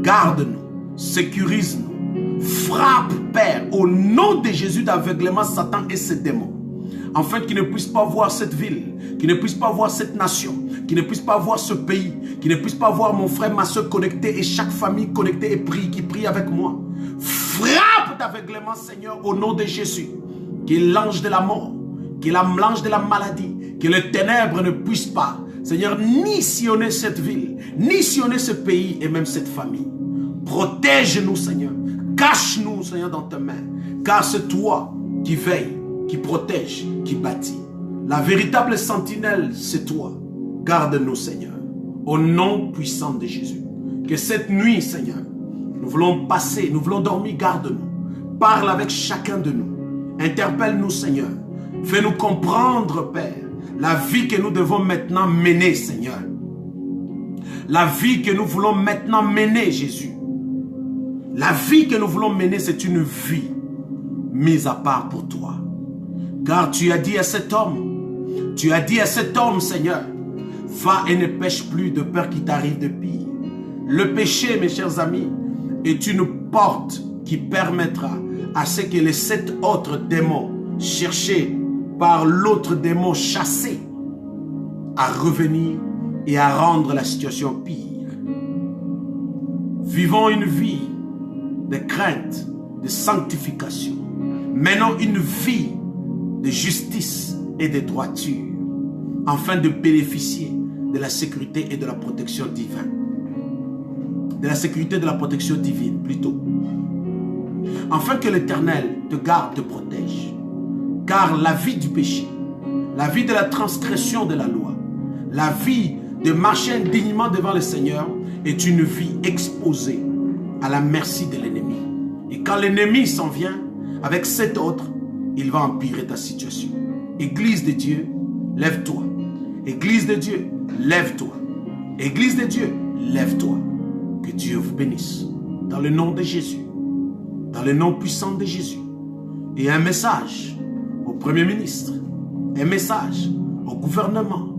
Garde-nous, sécurise-nous. Frappe, Père, au nom de Jésus d'aveuglement Satan et ses démons. Afin qu'ils ne puissent pas voir cette ville, qu'ils ne puissent pas voir cette nation, qu'ils ne puissent pas voir ce pays, qu'ils ne puissent pas voir mon frère, ma soeur connectés et chaque famille connectée et qui prie avec moi. Frappe d'aveuglement, Seigneur, au nom de Jésus. Que l'ange de la mort, que l'ange de la maladie, que les ténèbres ne puissent pas, Seigneur, ni sillonner cette ville, ni sillonner ce pays et même cette famille. Protège-nous, Seigneur. Cache-nous, Seigneur, dans tes mains. Car c'est toi qui veille, qui protège, qui bâtit. La véritable sentinelle, c'est toi. Garde-nous, Seigneur, au nom puissant de Jésus. Que cette nuit, Seigneur, nous voulons passer, nous voulons dormir, garde-nous. Parle avec chacun de nous. Interpelle-nous, Seigneur. Fais-nous comprendre, Père, la vie que nous devons maintenant mener, Seigneur. La vie que nous voulons maintenant mener, Jésus. La vie que nous voulons mener, c'est une vie mise à part pour toi. Car tu as dit à cet homme, Seigneur, va et ne pêche plus de peur qu'il t'arrive de pire. Le péché, mes chers amis, est une porte qui permettra à ce que les 7 autres démons cherchés par l'autre démon chassé à revenir et à rendre la situation pire. Vivons une vie de crainte, de sanctification. Menons une vie de justice et de droiture, afin de bénéficier de la sécurité et de la protection divine. De la sécurité et de la protection divine, plutôt. Afin que l'Éternel te garde, te protège. Car la vie du péché, la vie de la transgression de la loi, la vie de marcher indignement devant le Seigneur est une vie exposée à la merci de l'ennemi. Et quand l'ennemi s'en vient avec 7 autres, il va empirer ta situation. Église de Dieu, lève-toi. Église de Dieu, lève-toi. Église de Dieu, lève-toi. Que Dieu vous bénisse. Dans le nom de Jésus. Dans le nom puissant de Jésus. Et un message au Premier ministre. Un message au gouvernement.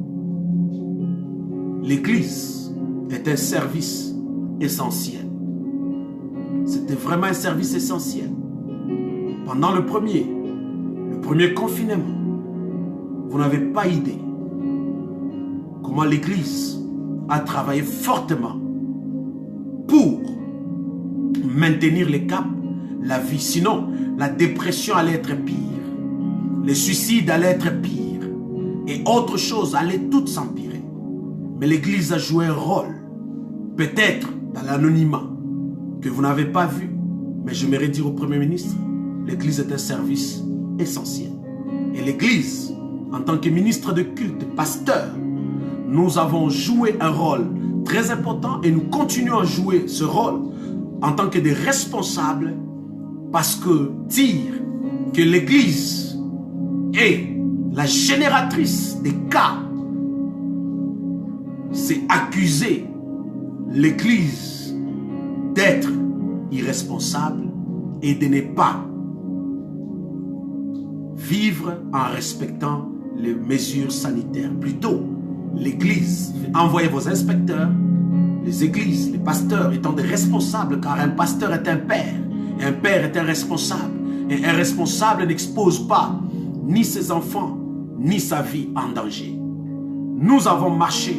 L'Église est un service essentiel. C'était vraiment un service essentiel. Pendant le premier confinement, vous n'avez pas idée comment l'Église a travaillé fortement pour maintenir les caps, la vie. Sinon, la dépression allait être pire. Les suicides allaient être pires. Et autre chose allait toutes s'empirer. Mais l'Église a joué un rôle, peut-être dans l'anonymat, que vous n'avez pas vu. Mais je j'aimerais dire au Premier ministre, l'Église est un service essentiel. Et l'Église, en tant que ministre de culte, pasteur, nous avons joué un rôle très important et nous continuons à jouer ce rôle en tant que des responsables, parce que dire que l'Église est la génératrice des cas, c'est accuser l'Église d'être irresponsable et de ne pas vivre en respectant les mesures sanitaires. Plutôt, l'Église, envoyez vos inspecteurs, les églises, les pasteurs étant des responsables, car un pasteur est un père, et un père est un responsable. Et un responsable n'expose pas ni ses enfants, ni sa vie en danger. Nous avons marché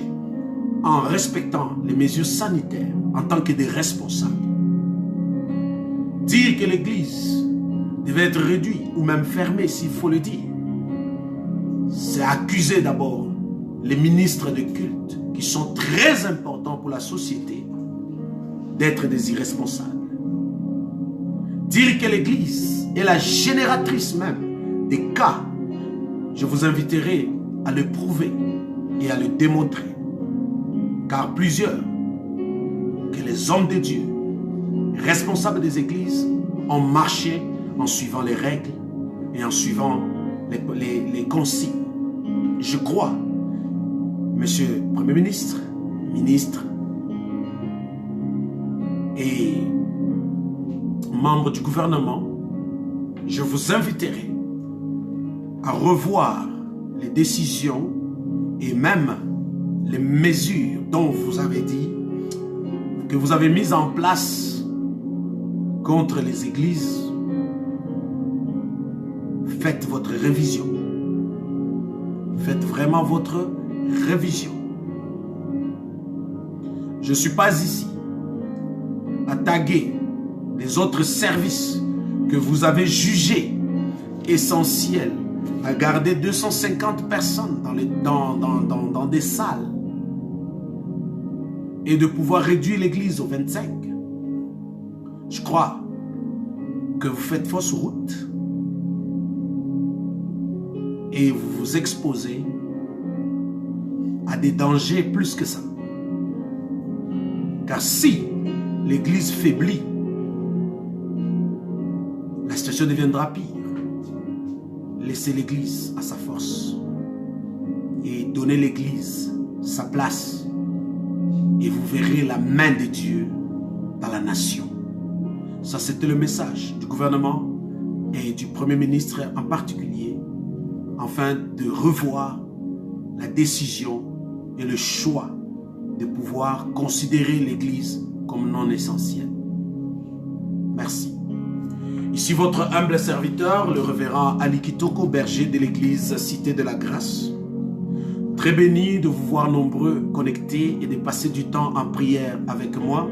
en respectant les mesures sanitaires en tant que des responsables. Dire que l'Église devait être réduite ou même fermée, s'il faut le dire, c'est accuser d'abord les ministres de culte qui sont très importants pour la société d'être des irresponsables. Dire que l'Église est la génératrice même des cas, je vous inviterai à le prouver et à le démontrer. Car plusieurs, que les hommes de Dieu, responsables des églises, ont marché en suivant les règles et en suivant les consignes. Je crois, Monsieur le Premier ministre, ministre et membres du gouvernement, je vous inviterai à revoir les décisions et même les mesures dont vous avez dit que vous avez mises en place contre les églises. Faites votre révision. Faites vraiment votre révision. Je ne suis pas ici à taguer les autres services que vous avez jugés essentiels à garder 250 personnes dans des salles et de pouvoir réduire l'église aux 25. Je crois que vous faites fausse route et vous vous exposez à des dangers plus que ça. Car si l'église faiblit, la situation deviendra pire. Laissez l'église à sa force et donnez l'église sa place et vous verrez la main de Dieu dans la nation. Ça, c'était le message du gouvernement et du Premier ministre en particulier, afin de revoir la décision et le choix de pouvoir considérer l'église comme non essentielle. Merci. Ici votre humble serviteur, le révérend Ali Kitoko, berger de l'église Cité de la Grâce. Très béni de vous voir nombreux connectés et de passer du temps en prière avec moi.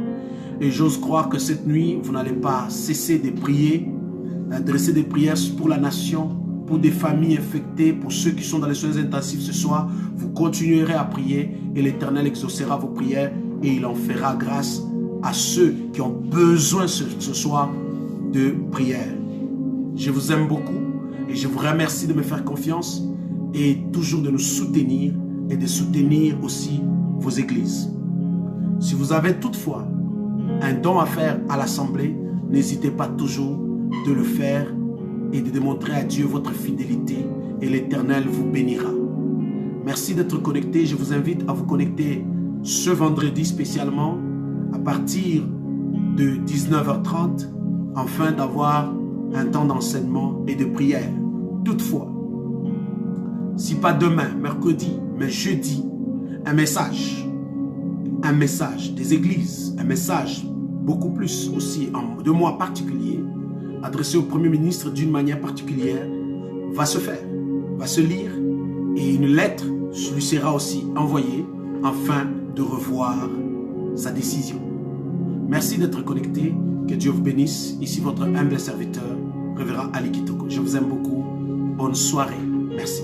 Et j'ose croire que cette nuit, vous n'allez pas cesser de prier, d'adresser des prières pour la nation, pour des familles infectées, pour ceux qui sont dans les soins intensifs ce soir. Vous continuerez à prier et l'Éternel exaucera vos prières et il en fera grâce à ceux qui ont besoin ce soir de prière. Je vous aime beaucoup et je vous remercie de me faire confiance et toujours de nous soutenir et de soutenir aussi vos églises. Si vous avez toutefois un don à faire à l'Assemblée, n'hésitez pas toujours de le faire et de démontrer à Dieu votre fidélité et l'Éternel vous bénira. Merci d'être connecté. Je vous invite à vous connecter ce vendredi spécialement à partir de 19h30 afin d'avoir un temps d'enseignement et de prière. Toutefois, si pas demain, mercredi, mais jeudi, un message des églises, un message beaucoup plus aussi de moi particulier, adressé au Premier ministre d'une manière particulière, va se faire, va se lire et une lettre lui sera aussi envoyée afin de revoir sa décision. Merci d'être connecté. Que Dieu vous bénisse. Ici votre humble serviteur, révérend Ali Kitoko. Je vous aime beaucoup. Bonne soirée. Merci.